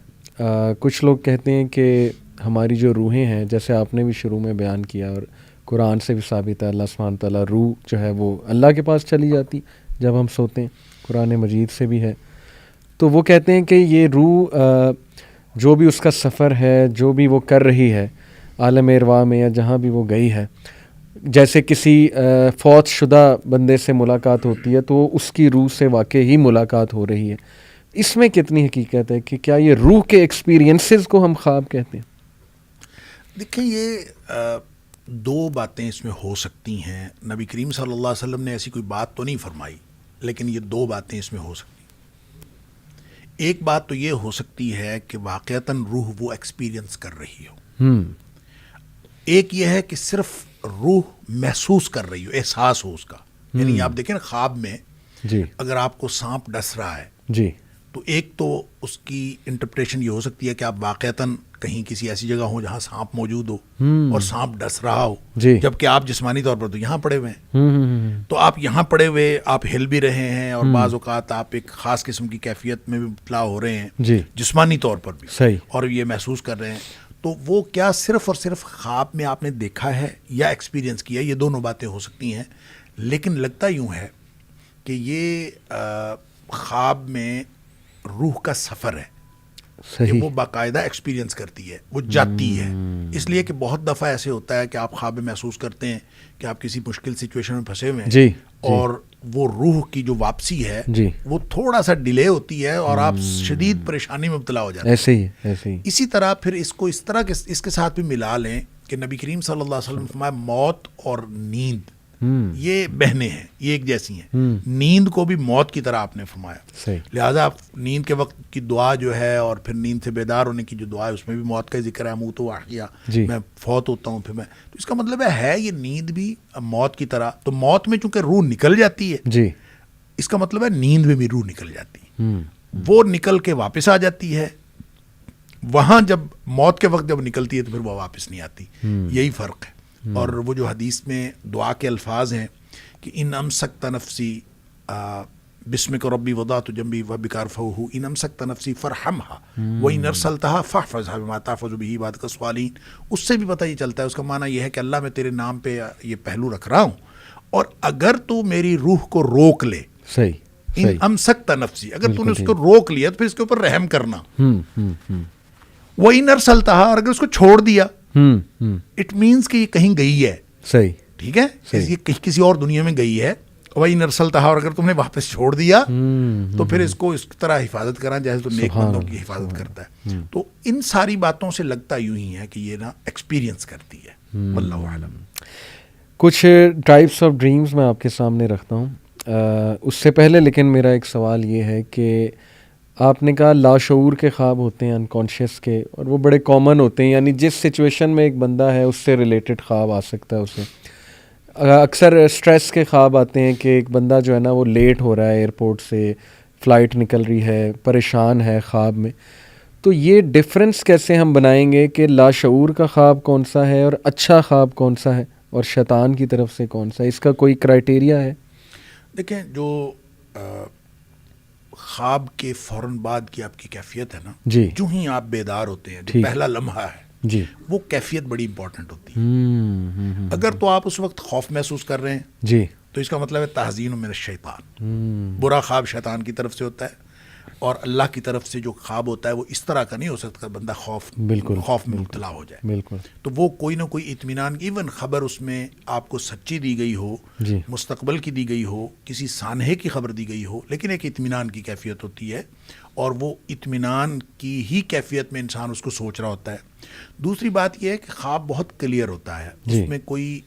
کچھ لوگ کہتے ہیں کہ ہماری جو روحیں ہیں، جیسے آپ نے بھی شروع میں بیان کیا اور قرآن سے بھی ثابت ہے، اللہ سبحانہ تعالیٰ روح جو ہے وہ اللہ کے پاس چلی جاتی جب ہم سوتے ہیں، قرآن مجید سے بھی ہے. تو وہ کہتے ہیں کہ یہ روح جو بھی اس کا سفر ہے، جو بھی وہ کر رہی ہے عالم ارواح میں یا جہاں بھی وہ گئی ہے، جیسے کسی فوت شدہ بندے سے ملاقات ہوتی ہے تو اس کی روح سے واقعی ہی ملاقات ہو رہی ہے. اس میں کتنی حقیقت ہے کہ کیا یہ روح کے ایکسپیرینسز کو ہم خواب کہتے ہیں؟ دیکھیں، یہ دو باتیں اس میں ہو سکتی ہیں. نبی کریم صلی اللہ علیہ وسلم نے ایسی کوئی بات تو نہیں فرمائی، لیکن یہ دو باتیں اس میں ہو سکتی ہیں. ایک بات تو یہ ہو سکتی ہے کہ واقعتاً روح وہ ایکسپیرینس کر رہی ہو. ایک یہ ہے کہ صرف روح محسوس کر رہی ہو، احساس ہو اس کا. یعنی آپ دیکھیں نا، خواب میں جی، اگر آپ کو سانپ ڈس رہا ہے جی، تو ایک تو اس کی انٹرپریشن یہ ہو سکتی ہے کہ آپ واقعتاً کہیں کسی ایسی جگہ ہوں جہاں سانپ موجود ہو اور سانپ ڈس رہا ہو، جبکہ آپ جسمانی طور پر تو یہاں پڑے ہوئے ہیں. تو آپ یہاں پڑے ہوئے، آپ ہل بھی رہے ہیں اور بعض اوقات آپ ایک خاص قسم کی کیفیت میں بھی مبتلا ہو رہے ہیں جسمانی طور پر بھی، صحیح، اور یہ محسوس کر رہے ہیں. تو وہ کیا صرف اور صرف خواب میں آپ نے دیکھا ہے یا ایکسپیرینس کیا؟ یہ دونوں باتیں ہو سکتی ہیں. لیکن لگتا یوں ہے کہ یہ خواب میں روح کا سفر ہے کہ وہ باقاعدہ ایکسپیرینس کرتی ہے، وہ جاتی ہے. اس لیے کہ بہت دفعہ ایسے ہوتا ہے کہ آپ خواب میں محسوس کرتے ہیں کہ آپ کسی مشکل سچویشن میں پھنسے ہوئے ہیں، اور وہ روح کی جو واپسی ہے وہ تھوڑا سا ڈیلے ہوتی ہے اور آپ شدید پریشانی میں مبتلا ہو جاتے ہیں. ایسے ہی اسی طرح پھر اس کو اس طرح کے اس کے ساتھ بھی ملا لیں کہ نبی کریم صلی اللہ علیہ وسلم نے فرمایا موت اور نیند یہ بہنیں ہیں, یہ ایک جیسی ہیں. نیند کو بھی موت کی طرح آپ نے فرمایا, لہٰذا نیند کے وقت کی دعا جو ہے اور پھر نیند سے بیدار ہونے کی جو دعا ہے اس میں بھی موت کا ذکر ہے, موت و احیا, میں فوت ہوتا ہوں پھر میں, تو اس کا مطلب ہے یہ نیند بھی موت کی طرح. تو موت میں چونکہ روح نکل جاتی ہے جی, اس کا مطلب ہے نیند میں بھی روح نکل جاتی ہے, وہ نکل کے واپس آ جاتی ہے. وہاں جب موت کے وقت جب نکلتی ہے تو پھر وہ واپس نہیں آتی, یہی فرق ہے. اور وہ جو حدیث میں دعا کے الفاظ ہیں کہ ان امسکت نفسی بسمک ربی وضعت جنبی وبک ارفعہ ان امسکت نفسی فرحمها وان ارسلتها فاحفظها بما تحفظ به عبادک الصالحین, اس سے بھی پتہ یہ چلتا ہے, اس کا معنی یہ ہے کہ اللہ میں تیرے نام پہ یہ پہلو رکھ رہا ہوں, اور اگر تو میری روح کو روک لے, صحیح, ان امسکت نفسی, اگر تو نے اس کو روک لیا تو پھر اس کے اوپر رحم کرنا. وان ارسلتها, اور اگر اس کو چھوڑ دیا, اٹ مینس کہ یہ کہیں گئی ہے, صحیح, ٹھیک ہے, یہ کسی اور دنیا میں گئی ہے. وہیں نرسلتہا, اور اگر تم نے واپس چھوڑ دیا تو پھر اس کو اس طرح حفاظت کرنا جیسے تو نیک بندوں کی حفاظت کرتا ہے. تو ان ساری باتوں سے لگتا یوں ہی ہے کہ یہ نا ایکسپیرینس کرتی ہے. واللہ اعلم. کچھ ٹائپس آف ڈریمز میں آپ کے سامنے رکھتا ہوں. اس سے پہلے لیکن میرا ایک سوال یہ ہے کہ آپ نے کہا لاشعور کے خواب ہوتے ہیں, انکانشیس کے, اور وہ بڑے کامن ہوتے ہیں, یعنی جس سچویشن میں ایک بندہ ہے اس سے ریلیٹڈ خواب آ سکتا ہے اسے. اکثر اسٹریس کے خواب آتے ہیں کہ ایک بندہ جو ہے نا وہ لیٹ ہو رہا ہے, ایئرپورٹ سے فلائٹ نکل رہی ہے, پریشان ہے خواب میں. تو یہ ڈفرینس کیسے ہم بنائیں گے کہ لاشعور کا خواب کون سا ہے اور اچھا خواب کون سا ہے اور شیطان کی طرف سے کون سا ہے؟ اس کا کوئی کرائٹیریا ہے؟ دیکھیں, جو خواب کے فوراً بعد کی آپ کی کیفیت ہے نا, جی, جو ہی آپ بیدار ہوتے ہیں, جو پہلا لمحہ ہے جی, وہ کیفیت بڑی امپورٹنٹ ہوتی ہے. اگر تو آپ اس وقت خوف محسوس کر رہے ہیں جی, تو اس کا مطلب ہے تحزین من الشیطان. برا خواب شیطان کی طرف سے ہوتا ہے, اور اللہ کی طرف سے جو خواب ہوتا ہے وہ اس طرح کا نہیں ہو سکتا بندہ خوف میں مبتلا ہو جائے. بالکل. تو وہ کوئی نہ کوئی اطمینان, ایون خبر اس میں آپ کو سچی دی گئی ہو, مستقبل کی دی گئی ہو, کسی سانحے کی خبر دی گئی ہو, لیکن ایک اطمینان کی کیفیت ہوتی ہے, اور وہ اطمینان کی ہی کیفیت میں انسان اس کو سوچ رہا ہوتا ہے. دوسری بات یہ ہے کہ خواب بہت کلیئر ہوتا ہے, اس میں کوئی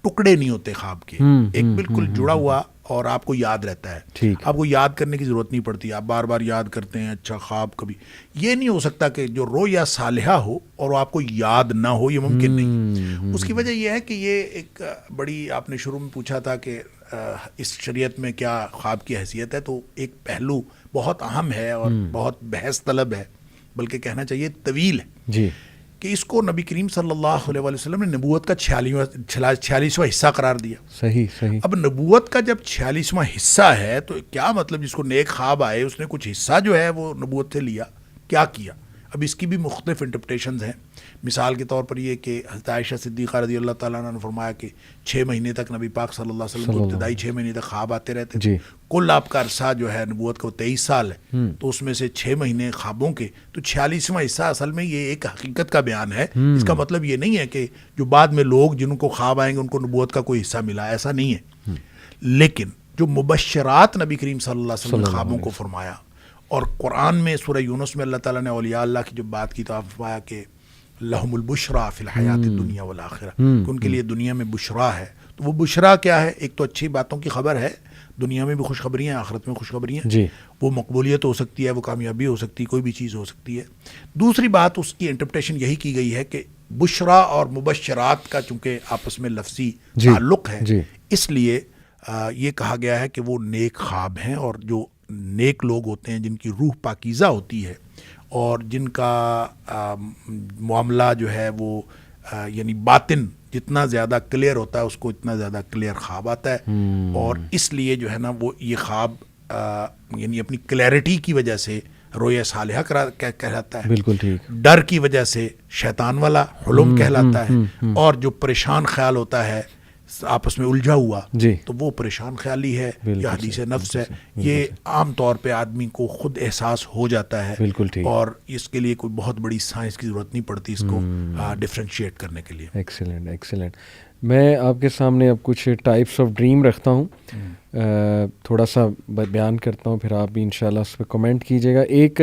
ٹکڑے نہیں ہوتے خواب کے, ایک بالکل جڑا ہوا, اور آپ کو یاد رہتا ہے. آپ کو یاد کرنے کی ضرورت نہیں پڑتی, آپ بار بار یاد کرتے ہیں. اچھا خواب کبھی یہ نہیں ہو سکتا کہ جو رویا صالحہ ہو اور وہ آپ کو یاد نہ ہو, یہ ممکن نہیں. اس کی وجہ یہ ہے کہ یہ ایک بڑی, آپ نے شروع میں پوچھا تھا کہ اس شریعت میں کیا خواب کی حیثیت ہے, تو ایک پہلو بہت اہم ہے اور بہت بحث طلب ہے, بلکہ کہنا چاہیے طویل ہے, جی, کہ اس کو نبی کریم صلی اللہ علیہ وسلم نے نبوت کا 46واں حصہ قرار دیا. صحیح. اب نبوت کا جب 46واں حصہ ہے تو کیا مطلب, جس کو نیک خواب آئے اس نے کچھ حصہ جو ہے وہ نبوت سے لیا, کیا کیا؟ اب اس کی بھی مختلف انٹرپریٹیشنز ہیں. مثال کے طور پر یہ کہ حضرت عائشہ صدیقہ رضی اللہ تعالیٰ عنہ نے فرمایا کہ 6 مہینے تک نبی پاک صلی اللہ علیہ وسلم کو ابتدائی 6 مہینے تک خواب آتے رہتے تھے. کل آپ کا عرصہ جو ہے نبوت کا وہ 23 سال ہے, تو اس میں سے 6 مہینے خوابوں کے, تو 46واں حصہ اصل میں یہ ایک حقیقت کا بیان ہے. اس کا مطلب یہ نہیں ہے کہ جو بعد میں لوگ جن کو خواب آئیں گے ان کو نبوت کا کوئی حصہ ملا, ایسا نہیں ہے. لیکن جو مبشرات نبی کریم صلی اللہ علیہ وسلم نے خوابوں کو فرمایا, اور قرآن میں سورہ یونس میں اللہ تعالیٰ نے اولیاء اللہ کی جو بات کی تو آپ فرمایا کہ لہم البشریٰ فی الحیات الدنیا والآخرہ, کہ ان کے لیے دنیا میں بشریٰ ہے. تو وہ بشریٰ کیا ہے؟ ایک تو اچھی باتوں کی خبر ہے, دنیا میں بھی خوشخبری ہیں, آخرت میں خوشخبری ہیں. وہ مقبولیت ہو سکتی ہے, وہ کامیابی ہو سکتی ہے, کوئی بھی چیز ہو سکتی ہے. دوسری بات اس کی انٹرپریٹیشن یہی کی گئی ہے کہ بشریٰ اور مبشرات کا چونکہ آپس میں لفظی تعلق ہے, اس لیے یہ کہا گیا ہے کہ وہ نیک خواب ہیں, اور جو نیک لوگ ہوتے ہیں جن کی روح پاکیزہ ہوتی ہے اور جن کا معاملہ جو ہے وہ یعنی باطن جتنا زیادہ کلیئر ہوتا ہے اس کو اتنا زیادہ کلیئر خواب آتا ہے. اور اس لیے جو ہے نا وہ یہ خواب یعنی اپنی کلیئرٹی کی وجہ سے رویا صالحہ کہلاتا ہے. بالکل ٹھیک. ڈر کی وجہ سے شیطان والا حلم کہلاتا ہے, اور جو پریشان خیال ہوتا ہے آپس میں الجھا ہوا, تو وہ پریشان خیالی ہے یا حدیث نفس ہے. یہ عام طور پہ آدمی کو خود احساس ہو جاتا ہے, اور اس کے لیے کوئی بہت بڑی سائنس کی ضرورت نہیں پڑتی اس کو ڈفرینشیٹ کرنے کے لیے. ایکسیلنٹ. میں آپ کے سامنے اب کچھ ٹائپس آف ڈریم رکھتا ہوں, تھوڑا سا بیان کرتا ہوں, پھر آپ بھی انشاءاللہ اس پہ کمنٹ کیجیے گا. ایک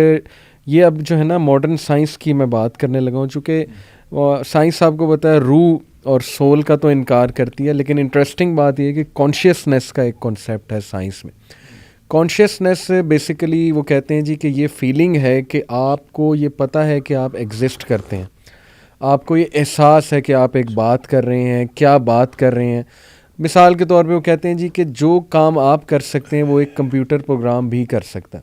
یہ اب جو ہے نا ماڈرن سائنس کی میں بات کرنے لگا ہوں, چونکہ سائنس آپ کو پتہ ہے روح اور سول کا تو انکار کرتی ہے. لیکن انٹرسٹنگ بات یہ ہے کہ کانشیسنیس کا ایک کانسیپٹ ہے سائنس میں. کانشیسنیس بیسیکلی وہ کہتے ہیں جی کہ یہ فیلنگ ہے کہ آپ کو یہ پتہ ہے کہ آپ ایگزسٹ کرتے ہیں, آپ کو یہ احساس ہے کہ آپ ایک بات کر رہے ہیں, کیا بات کر رہے ہیں. مثال کے طور پہ وہ کہتے ہیں جی کہ جو کام آپ کر سکتے ہیں وہ ایک کمپیوٹر پروگرام بھی کر سکتا ہے,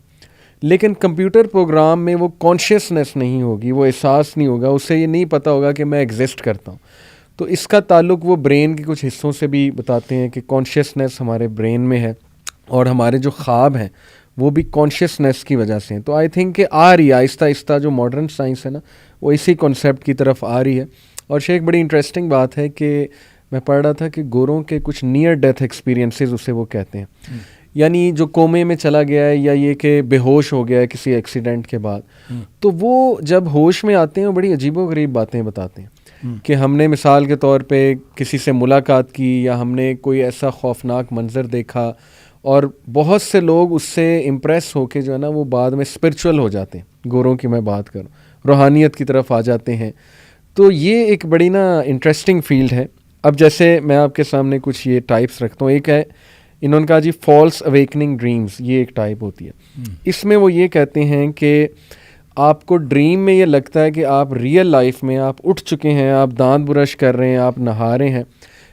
لیکن کمپیوٹر پروگرام میں وہ کانشیسنیس نہیں ہوگی, وہ احساس نہیں ہوگا, اسے یہ نہیں پتہ ہوگا کہ میں ایگزسٹ کرتا ہوں. تو اس کا تعلق وہ برین کے کچھ حصوں سے بھی بتاتے ہیں کہ کانشیسنیس ہمارے برین میں ہے, اور ہمارے جو خواب ہیں وہ بھی کانشیسنیس کی وجہ سے ہیں. تو آئی تھنک کہ آ رہی ہے آہستہ آہستہ جو ماڈرن سائنس ہے نا وہ اسی کانسیپٹ کی طرف آ رہی ہے. اور شیخ بڑی انٹرسٹنگ بات ہے کہ میں پڑھ رہا تھا کہ گوروں کے کچھ نیئر ڈیتھ ایکسپیرینسز اسے وہ کہتے ہیں, یعنی جو کومے میں چلا گیا ہے یا یہ کہ بے ہوش ہو گیا ہے کسی ایکسیڈنٹ کے بعد, تو وہ جب ہوش میں آتے ہیں بڑی عجیب و غریب باتیں بتاتے ہیں کہ ہم نے مثال کے طور پہ کسی سے ملاقات کی یا ہم نے کوئی ایسا خوفناک منظر دیکھا, اور بہت سے لوگ اس سے امپریس ہو کے جو ہے نا وہ بعد میں اسپرچول ہو جاتے ہیں. گوروں کی میں بات کروں, روحانیت کی طرف آ جاتے ہیں. تو یہ ایک بڑی نا انٹرسٹنگ فیلڈ ہے. اب جیسے میں آپ کے سامنے کچھ یہ ٹائپس رکھتا ہوں. ایک ہے انہوں نے کہا جی فالس اویکننگ ڈریمز, یہ ایک ٹائپ ہوتی ہے. اس میں وہ یہ کہتے ہیں کہ آپ کو ڈریم میں یہ لگتا ہے کہ آپ ریئل لائف میں آپ اٹھ چکے ہیں, آپ دانت برش کر رہے ہیں, آپ نہا رہے ہیں,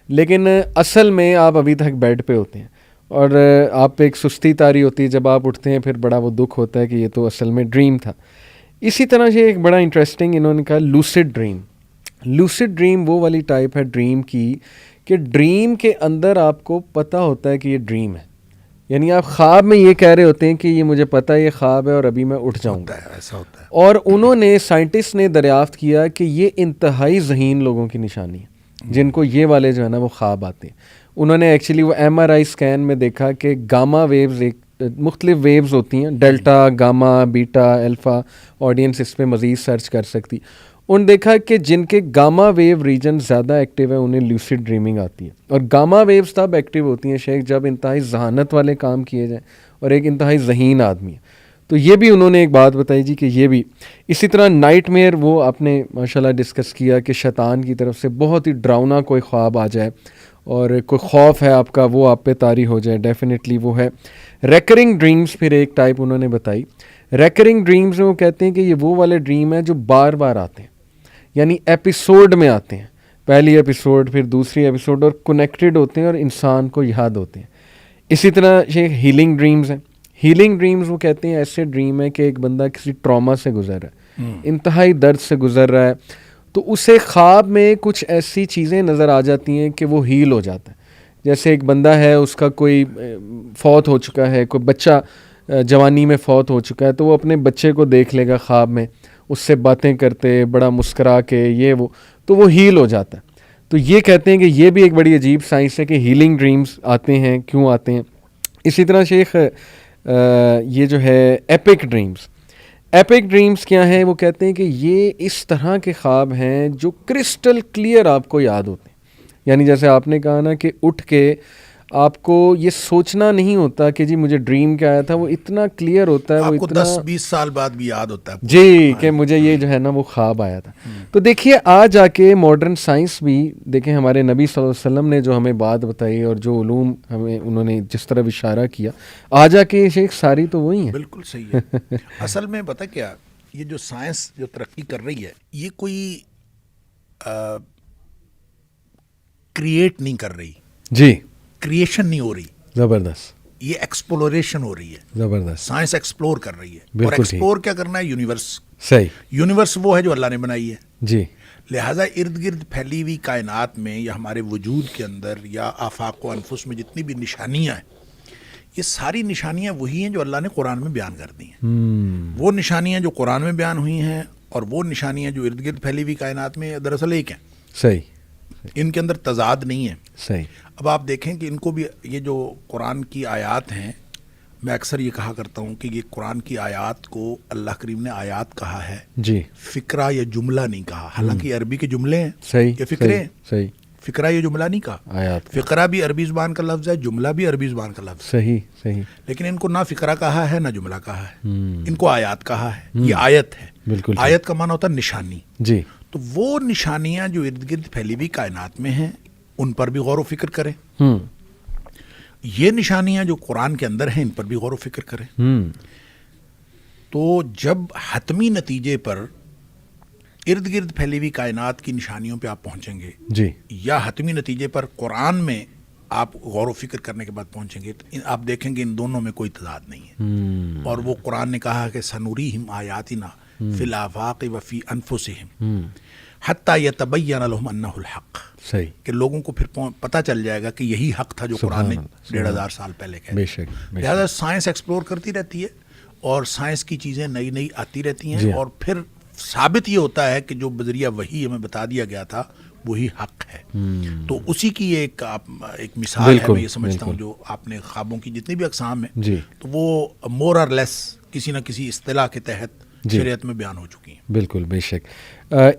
لیکن اصل میں آپ ابھی تک بیڈ پہ ہوتے ہیں, اور آپ پہ ایک سستی طاری ہوتی ہے. جب آپ اٹھتے ہیں پھر بڑا وہ دکھ ہوتا ہے کہ یہ تو اصل میں ڈریم تھا. اسی طرح سے ایک بڑا انٹرسٹنگ انہوں نے کہا لوسڈ ڈریم. لوسڈ ڈریم وہ والی ٹائپ ہے ڈریم کی کہ ڈریم کے اندر آپ کو پتہ ہوتا ہے کہ یہ ڈریم ہے, یعنی آپ خواب میں یہ کہہ رہے ہوتے ہیں کہ یہ مجھے پتہ ہے یہ خواب ہے اور ابھی میں اٹھ جاؤں گا. ایسا ہوتا ہے. اور انہوں نے سائنٹسٹ نے دریافت کیا کہ یہ انتہائی ذہین لوگوں کی نشانی ہے جن کو یہ والے جو ہے نا وہ خواب آتے ہیں. انہوں نے ایکچولی وہ MRI اسکین میں دیکھا کہ گاما ویوز ایک مختلف ویوز ہوتی ہیں, ڈیلٹا, گاما, بیٹا, الفا. آڈینس اس پہ مزید سرچ کر سکتی. انہوں نے دیکھا کہ جن کے گاما ویو ریجن زیادہ ایکٹیو ہے انہیں لیوسڈ ڈریمنگ آتی ہے. اور گاما ویوز تب ایکٹیو ہوتی ہیں شیخ جب انتہائی ذہانت والے کام کیے جائیں اور ایک انتہائی ذہین آدمی ہے. تو یہ بھی انہوں نے ایک بات بتائی جی کہ یہ بھی اسی طرح نائٹ میئر وہ آپ نے ماشاءاللہ ڈسکس کیا کہ شیطان کی طرف سے بہت ہی ڈراؤنا کوئی خواب آ جائے اور کوئی خوف ہے آپ کا وہ آپ پہ طاری ہو جائے, ڈیفینیٹلی وہ ہے. ریکرنگ ڈریمز پھر ایک ٹائپ انہوں نے بتائی. ریکرنگ ڈریمز میں وہ کہتے ہیں کہ یہ وہ والے ڈریم ہیں جو بار بار آتے ہیں, یعنی ایپیسوڈ میں آتے ہیں, پہلی ایپیسوڈ پھر دوسری ایپیسوڈ, اور کنیکٹڈ ہوتے ہیں اور انسان کو یاد ہوتے ہیں. اسی طرح یہ ہیلنگ ڈریمز ہیں. ہیلنگ ڈریمز وہ کہتے ہیں ایسے ڈریم ہے کہ ایک بندہ کسی ٹراما سے گزر رہا ہے, انتہائی درد سے گزر رہا ہے, تو اسے خواب میں کچھ ایسی چیزیں نظر آ جاتی ہیں کہ وہ ہیل ہو جاتا ہے. جیسے ایک بندہ ہے اس کا کوئی فوت ہو چکا ہے, کوئی بچہ جوانی میں فوت ہو چکا ہے, تو وہ اپنے بچے کو دیکھ لے گا خواب میں, اس سے باتیں کرتے بڑا مسکرا کے یہ وہ, تو وہ ہیل ہو جاتا ہے. تو یہ کہتے ہیں کہ یہ بھی ایک بڑی عجیب سائنس ہے کہ ہیلنگ ڈریمز آتے ہیں, کیوں آتے ہیں. اسی طرح شیخ یہ جو ہے ایپک ڈریمز. ایپک ڈریمز کیا ہیں؟ وہ کہتے ہیں کہ یہ اس طرح کے خواب ہیں جو کرسٹل کلیئر آپ کو یاد ہوتے ہیں. یعنی جیسے آپ نے کہا نا کہ اٹھ کے آپ کو یہ سوچنا نہیں ہوتا کہ جی مجھے ڈریم کیا آیا تھا, وہ اتنا کلیئر ہوتا ہے, وہ اتنا 10-20 سال بعد بھی یاد ہوتا ہے جی کہ مجھے یہ جو ہے نا وہ خواب آیا تھا. تو دیکھیے آ جا کے ماڈرن سائنس بھی دیکھیں, ہمارے نبی صلی اللہ علیہ وسلم نے جو ہمیں بات بتائی اور جو علوم ہمیں انہوں نے جس طرح اشارہ کیا, آ جا کے شیخ ساری تو وہی ہیں. بالکل صحیح ہے. اصل میں پتہ کیا, یہ جو سائنس جو ترقی کر رہی ہے یہ کوئی کریٹ نہیں کر رہی, جی کریشن نہیں ہو رہی, زبردست, یہ ایکسپلوریشن ہو رہی ہے. زبردست, سائنس ایکسپلور کر رہی ہے. بالکل اور ایکسپلور کیا کرنا ہے؟ یونیورس. صحیح, یونیورس وہ ہے جو اللہ نے بنائی ہے. جی, لہٰذا ارد گرد پھیلی ہوئی کائنات میں یا ہمارے وجود کے اندر یا آفاق و انفس میں جتنی بھی نشانیاں ہیں, یہ ساری نشانیاں وہی ہیں جو اللہ نے قرآن میں بیان کر دی ہیں. وہ نشانیاں جو قرآن میں بیان ہوئی ہیں اور وہ نشانیاں جو ارد گرد پھیلی ہوئی کائنات میں دراصل ایک ہیں. صحیح, ان کے اندر تضاد نہیں ہے. صحیح. اب آپ دیکھیں کہ ان کو بھی یہ جو قرآن کی آیات ہیں, میں اکثر یہ کہا کرتا ہوں کہ یہ قرآن کی آیات کو اللہ کریم نے آیات کہا ہے, جی, فقرہ یا جملہ نہیں کہا. حالانکہ یہ عربی کے جملے ہیں, صحیح, یہ فقرے ہیں. صحیح, فقرہ یہ جملہ نہیں کہا. آیات, فقرہ بھی عربی زبان کا لفظ ہے, جملہ بھی عربی زبان کا لفظ ہے. صحیح, صحیح, لیکن ان کو نہ فقرہ کہا ہے نہ جملہ کہا ہے, ان کو آیات کہا ہے. یہ آیت ہے. بالکل, آیت کا معنی ہوتا ہے نشانی. جی, تو وہ نشانیاں جو ارد گرد پھیلی ہوئی کائنات میں ہیں ان پر بھی غور و فکر کریں. یہ نشانیاں جو قرآن کے اندر ہیں ان پر بھی غور و فکر کریں. تو جب حتمی نتیجے پر ارد گرد پھیلی ہوئی کائنات کی نشانیوں پہ آپ پہنچیں گے جی یا حتمی نتیجے پر قرآن میں آپ غور و فکر کرنے کے بعد پہنچیں گے تو آپ دیکھیں گے ان دونوں میں کوئی تضاد نہیں ہے. اور وہ قرآن نے کہا کہ سنوریہم آیاتنا فی الآفاق وفی انفسہم حتی یتبین لہم انہ الحق. صحیح کہ لوگوں کو پھر پتہ چل جائے گا کہ یہی حق تھا جو قرآن نے 1500 سال پہلے کہا. بے شک لہٰذا سائنس ایکسپلور کرتی رہتی ہے اور سائنس کی چیزیں نئی نئی آتی رہتی ہیں اور پھر ثابت یہ ہوتا ہے کہ جو بذریعہ وحی ہمیں بتا دیا گیا تھا وہی حق ہے. تو اسی کی ایک مثال ہے. میں یہ سمجھتا ہوں جو آپ نے خوابوں کی جتنی بھی اقسام ہیں تو وہ مور اور لیس کسی نہ کسی اصطلاح کے تحت شریعت میں بیان ہو چکی ہیں. بالکل بے شک.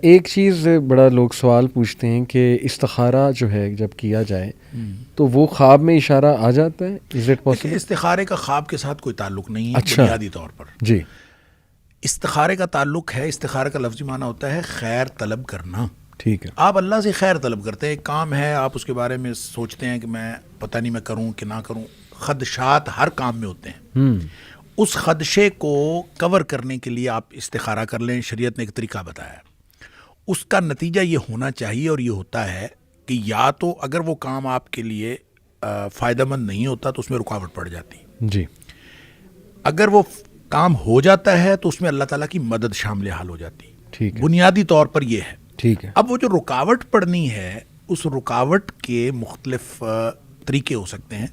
ایک چیز بڑا لوگ سوال پوچھتے ہیں کہ استخارہ جو ہے جب کیا جائے تو وہ خواب میں اشارہ آ جاتا ہے؟ Is it possible? استخارے کا خواب کے ساتھ کوئی تعلق نہیں ہے بنیادی طور پر. جی استخارے کا تعلق ہے، استخارے کا لفظی معنی ہوتا ہے خیر طلب کرنا. ٹھیک ہے. آپ اللہ سے خیر طلب کرتے ہیں، ایک کام ہے آپ اس کے بارے میں سوچتے ہیں کہ میں پتہ نہیں میں کروں کہ نہ کروں. خدشات ہر کام میں ہوتے ہیں. اس خدشے کو کور کرنے کے لیے آپ استخارہ کر لیں. شریعت نے ایک طریقہ بتایا. اس کا نتیجہ یہ ہونا چاہیے اور یہ ہوتا ہے کہ یا تو اگر وہ کام آپ کے لیے فائدہ مند نہیں ہوتا تو اس میں رکاوٹ پڑ جاتی. جی. اگر وہ کام ہو جاتا ہے تو اس میں اللہ تعالیٰ کی مدد شامل حال ہو جاتی. ٹھیک ہے. بنیادی طور پر یہ ہے. ٹھیک ہے. اب وہ جو رکاوٹ پڑنی ہے اس رکاوٹ کے مختلف طریقے ہو سکتے ہیں.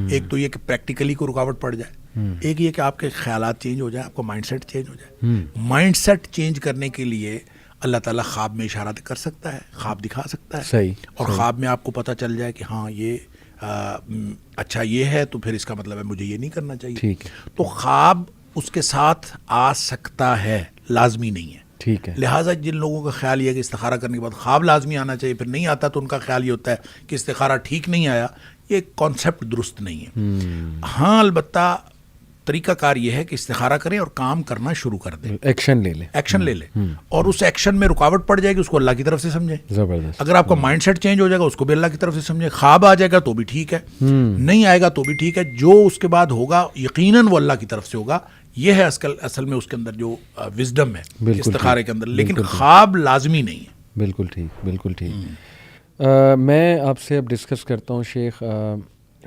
ایک تو یہ کہ پریکٹیکلی کو رکاوٹ پڑ جائے. ایک یہ کہ آپ کے خیالات چینج ہو جائیں، آپ کا مائنڈ سیٹ چینج ہو جائے. مائنڈ سیٹ چینج کرنے کے لیے اللہ تعالیٰ خواب میں اشارات کر سکتا ہے، خواب دکھا سکتا ہے. صحیح. اور خواب میں آپ کو پتہ چل جائے کہ ہاں یہ اچھا یہ ہے تو پھر اس کا مطلب ہے مجھے یہ نہیں کرنا چاہیے. ٹھیک ہے. تو خواب اس کے ساتھ آ سکتا ہے، لازمی نہیں ہے. ٹھیک ہے. لہٰذا جن لوگوں کا خیال یہ ہے کہ استخارہ کرنے کے بعد خواب لازمی آنا چاہیے پھر نہیں آتا تو ان کا خیال یہ ہوتا ہے کہ استخارہ ٹھیک نہیں آیا. یہ کانسیپٹ درست نہیں ہے. ہاں البتہ طریقہ کار یہ ہے کہ استخارہ کریں اور کام کرنا شروع کر دیں. ایکشن لے لیں. ایکشن لے لیں اور اس ایکشن میں رکاوٹ پڑ جائے گی اس کو اللہ کی طرف سے سمجھیں. زبردست. اگر آپ کا مائنڈ سیٹ چینج ہو جائے گا اس کو بھی اللہ کی طرف سے سمجھیں. خواب آ جائے گا تو بھی ٹھیک ہے، نہیں آئے گا تو بھی ٹھیک ہے. جو اس کے بعد ہوگا یقیناً وہ اللہ کی طرف سے ہوگا. یہ ہے اصل میں اس کے اندر جو وزڈم ہے استخارے کے اندر. لیکن خواب لازمی نہیں ہے. بالکل ٹھیک. بالکل ٹھیک. میں آپ سے اب ڈسکس کرتا ہوں شیخ.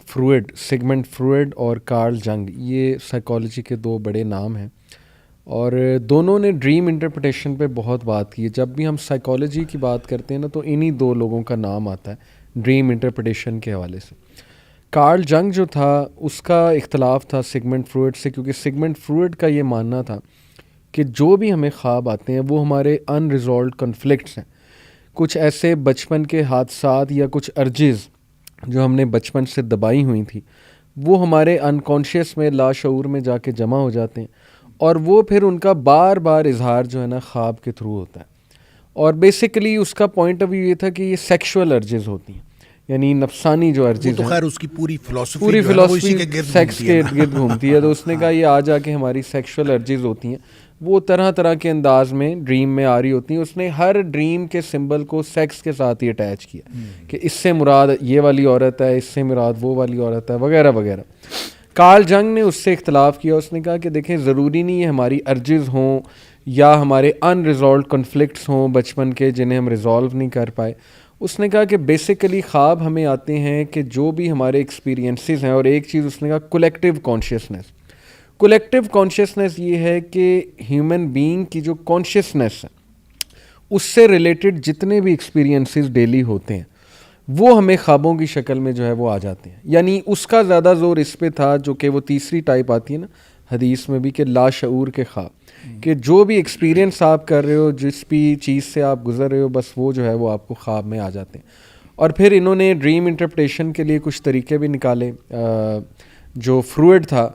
فروئڈ، سگمنڈ فروئڈ اور کارل جنگ، یہ سائیکالوجی کے دو بڑے نام ہیں اور دونوں نے ڈریم انٹرپریٹیشن پہ بہت بات کی ہے. جب بھی ہم سائیکالوجی کی بات کرتے ہیں نا تو انہی دو لوگوں کا نام آتا ہے ڈریم انٹرپریٹیشن کے حوالے سے. کارل جنگ جو تھا اس کا اختلاف تھا سگمنڈ فروئڈ سے، کیونکہ سگمنڈ فروئڈ کا یہ ماننا تھا کہ جو بھی ہمیں خواب آتے ہیں وہ ہمارے ان ریزالوڈ کنفلکٹس ہیں. کچھ ایسے بچپن کے حادثات یا کچھ ارجز جو ہم نے بچپن سے دبائی ہوئی تھی وہ ہمارے انکانشیس میں لاشعور میں جا کے جمع ہو جاتے ہیں اور وہ پھر ان کا بار بار اظہار جو ہے نا خواب کے تھرو ہوتا ہے. اور بیسیکلی اس کا پوائنٹ آف ویو یہ تھا کہ یہ سیکشول ارجز ہوتی ہیں، یعنی نفسانی جو ارجز ہیں. خیر اس کی پوری فلسفی سیکس کے ارد گرد گھومتی ہے. تو اس نے کہا یہ آ جا کے ہماری سیکشول ارجز ہوتی ہیں، وہ طرح طرح کے انداز میں ڈریم میں آ رہی ہوتی ہیں. اس نے ہر ڈریم کے سمبل کو سیکس کے ساتھ ہی اٹیچ کیا کہ اس سے مراد یہ والی عورت ہے، اس سے مراد وہ والی عورت ہے وغیرہ وغیرہ. کارل جنگ نے اس سے اختلاف کیا. اس نے کہا کہ دیکھیں ضروری نہیں ہے ہماری ارجز ہوں یا ہمارے ان ریزالوڈ کنفلکٹس ہوں بچپن کے جنہیں ہم ریزالو نہیں کر پائے. اس نے کہا کہ بیسیکلی خواب ہمیں آتے ہیں کہ جو بھی ہمارے ایکسپیرینسز ہیں. اور ایک چیز اس نے کہا کولیکٹیو کانشیسنیس. کولیکٹیو کانشیسنیس یہ ہے کہ ہیومن بینگ کی جو کانشیسنیس ہے اس سے ریلیٹڈ جتنے بھی ایکسپیرینسز ڈیلی ہوتے ہیں وہ ہمیں خوابوں کی شکل میں جو ہے وہ آ جاتے ہیں. یعنی اس کا زیادہ زور اس پہ تھا جو کہ وہ تیسری ٹائپ آتی ہے نا حدیث میں بھی کہ لاشعور کے خواب، کہ جو بھی ایکسپیرینس آپ کر رہے ہو، جس بھی چیز سے آپ گزر رہے ہو، بس وہ جو ہے وہ آپ کو خواب میں آ جاتے ہیں. اور پھر انہوں نے ڈریم انٹرپریٹیشن کے لیے کچھ طریقے بھی نکالے. جو فروئڈ تھا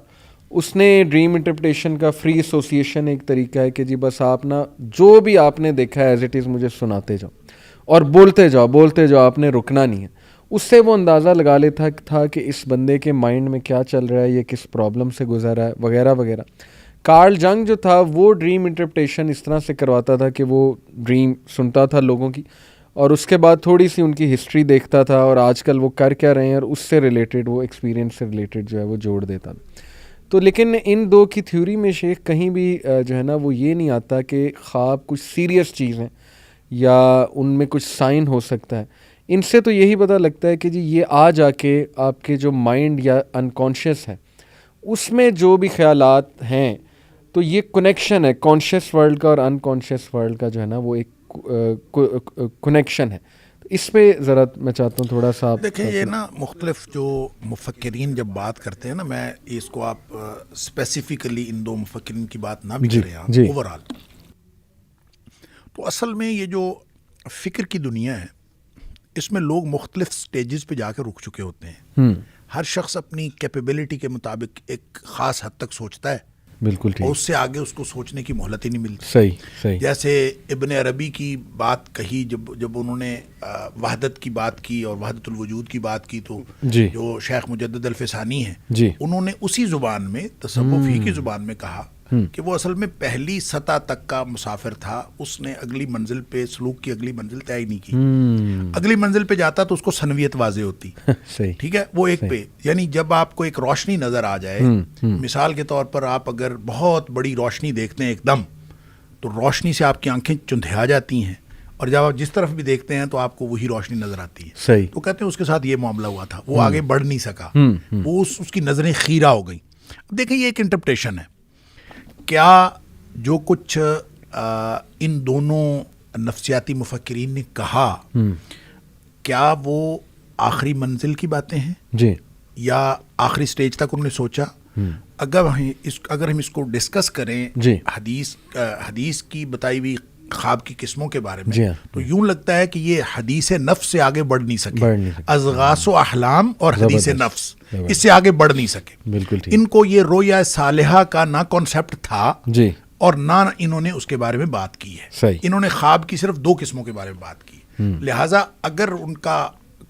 اس نے ڈریم انٹرپریٹیشن کا فری ایسوسیشن ایک طریقہ ہے کہ جی بس آپ نا جو بھی آپ نے دیکھا ہے ایز اٹ از مجھے سناتے جاؤ اور بولتے جاؤ، آپ نے رکنا نہیں ہے. اس سے وہ اندازہ لگا لیتا تھا کہ اس بندے کے مائنڈ میں کیا چل رہا ہے، یہ کس پرابلم سے گزر رہا ہے وغیرہ وغیرہ. کارل جنگ جو تھا وہ ڈریم انٹرپریٹیشن اس طرح سے کرواتا تھا کہ وہ ڈریم سنتا تھا لوگوں کی اور اس کے بعد تھوڑی سی ان کی ہسٹری دیکھتا تھا اور آج کل وہ کر کیا رہے ہیں اور اس سے ریلیٹڈ وہ ایکسپیرینس سے ریلیٹڈ جو ہے وہ جوڑ دیتا تھا. تو لیکن ان دو کی تھیوری میں شیخ کہیں بھی جو ہے نا وہ یہ نہیں آتا کہ خواب کچھ سیریس چیز ہیں یا ان میں کچھ سائن ہو سکتا ہے. ان سے تو یہی پتہ لگتا ہے کہ جی یہ آ جا کے آپ کے جو مائنڈ یا انکانشیس ہے اس میں جو بھی خیالات ہیں تو یہ کنیکشن ہے کانشیس ورلڈ کا اور انکانشیس ورلڈ کا جو ہے نا وہ ایک کنیکشن ہے. اس پہ ذرا میں چاہتا ہوں تھوڑا سا آپ دیکھیں یہ نا مختلف جو مفکرین جب بات کرتے ہیں نا میں اس کو آپ اسپیسیفکلی ان دو مفکرین کی بات نہ بھی کریں آپ اوور آل تو اصل میں یہ جو فکر کی دنیا ہے اس میں لوگ مختلف سٹیجز پہ جا کے رک چکے ہوتے ہیں. ہر شخص اپنی کیپیبلٹی کے مطابق ایک خاص حد تک سوچتا ہے بالکل اور اس سے آگے اس کو سوچنے کی مہلت ہی نہیں ملتی. صحیح. جیسے ابن عربی کی بات کہی جب انہوں نے وحدت کی بات کی اور وحدت الوجود کی بات کی تو جو شیخ مجدد الفسانی ہیں انہوں نے اسی زبان میں تصوف ہی کی زبان میں کہا کہ وہ اصل میں پہلی سطح تک کا مسافر تھا. اس نے اگلی منزل پہ سلوک کی اگلی منزل طے نہیں کی. اگلی منزل پہ جاتا تو اس کو سنویت واضح ہوتی. ٹھیک ہے وہ ایک پہ یعنی جب آپ کو ایک روشنی نظر آ جائے مثال کے طور پر آپ اگر بہت بڑی روشنی دیکھتے ہیں ایک دم تو روشنی سے آپ کی آنکھیں چندھیا جاتی ہیں اور جب آپ جس طرف بھی دیکھتے ہیں تو آپ کو وہی روشنی نظر آتی ہے. تو کہتے ہیں اس کے ساتھ یہ معاملہ ہوا تھا وہ آگے بڑھ نہیں سکا وہ اس کی نظریں خیرہ ہو گئیں. اب دیکھیں یہ ایک انٹرپریشن ہے. کیا جو کچھ ان دونوں نفسیاتی مفکرین نے کہا کیا وہ آخری منزل کی باتیں ہیں یا آخری سٹیج تک انہوں نے سوچا؟ اگر ہم اس کو ڈسکس کریں حدیث کی بتائی ہوئی خواب کی قسموں کے بارے میں تو یوں لگتا ہے کہ یہ حدیث نفس سے آگے بڑھ نہیں سکے. اضغاث و احلام اور حدیث نفس اس سے آگے بڑھ نہیں سکے. ان کو یہ رویا صالحہ کا نہ کانسیپٹ تھا اور نہ انہوں نے اس کے بارے میں بات کی ہے. انہوں نے خواب کی صرف دو قسموں کے بارے میں بات کی. لہٰذا اگر ان کا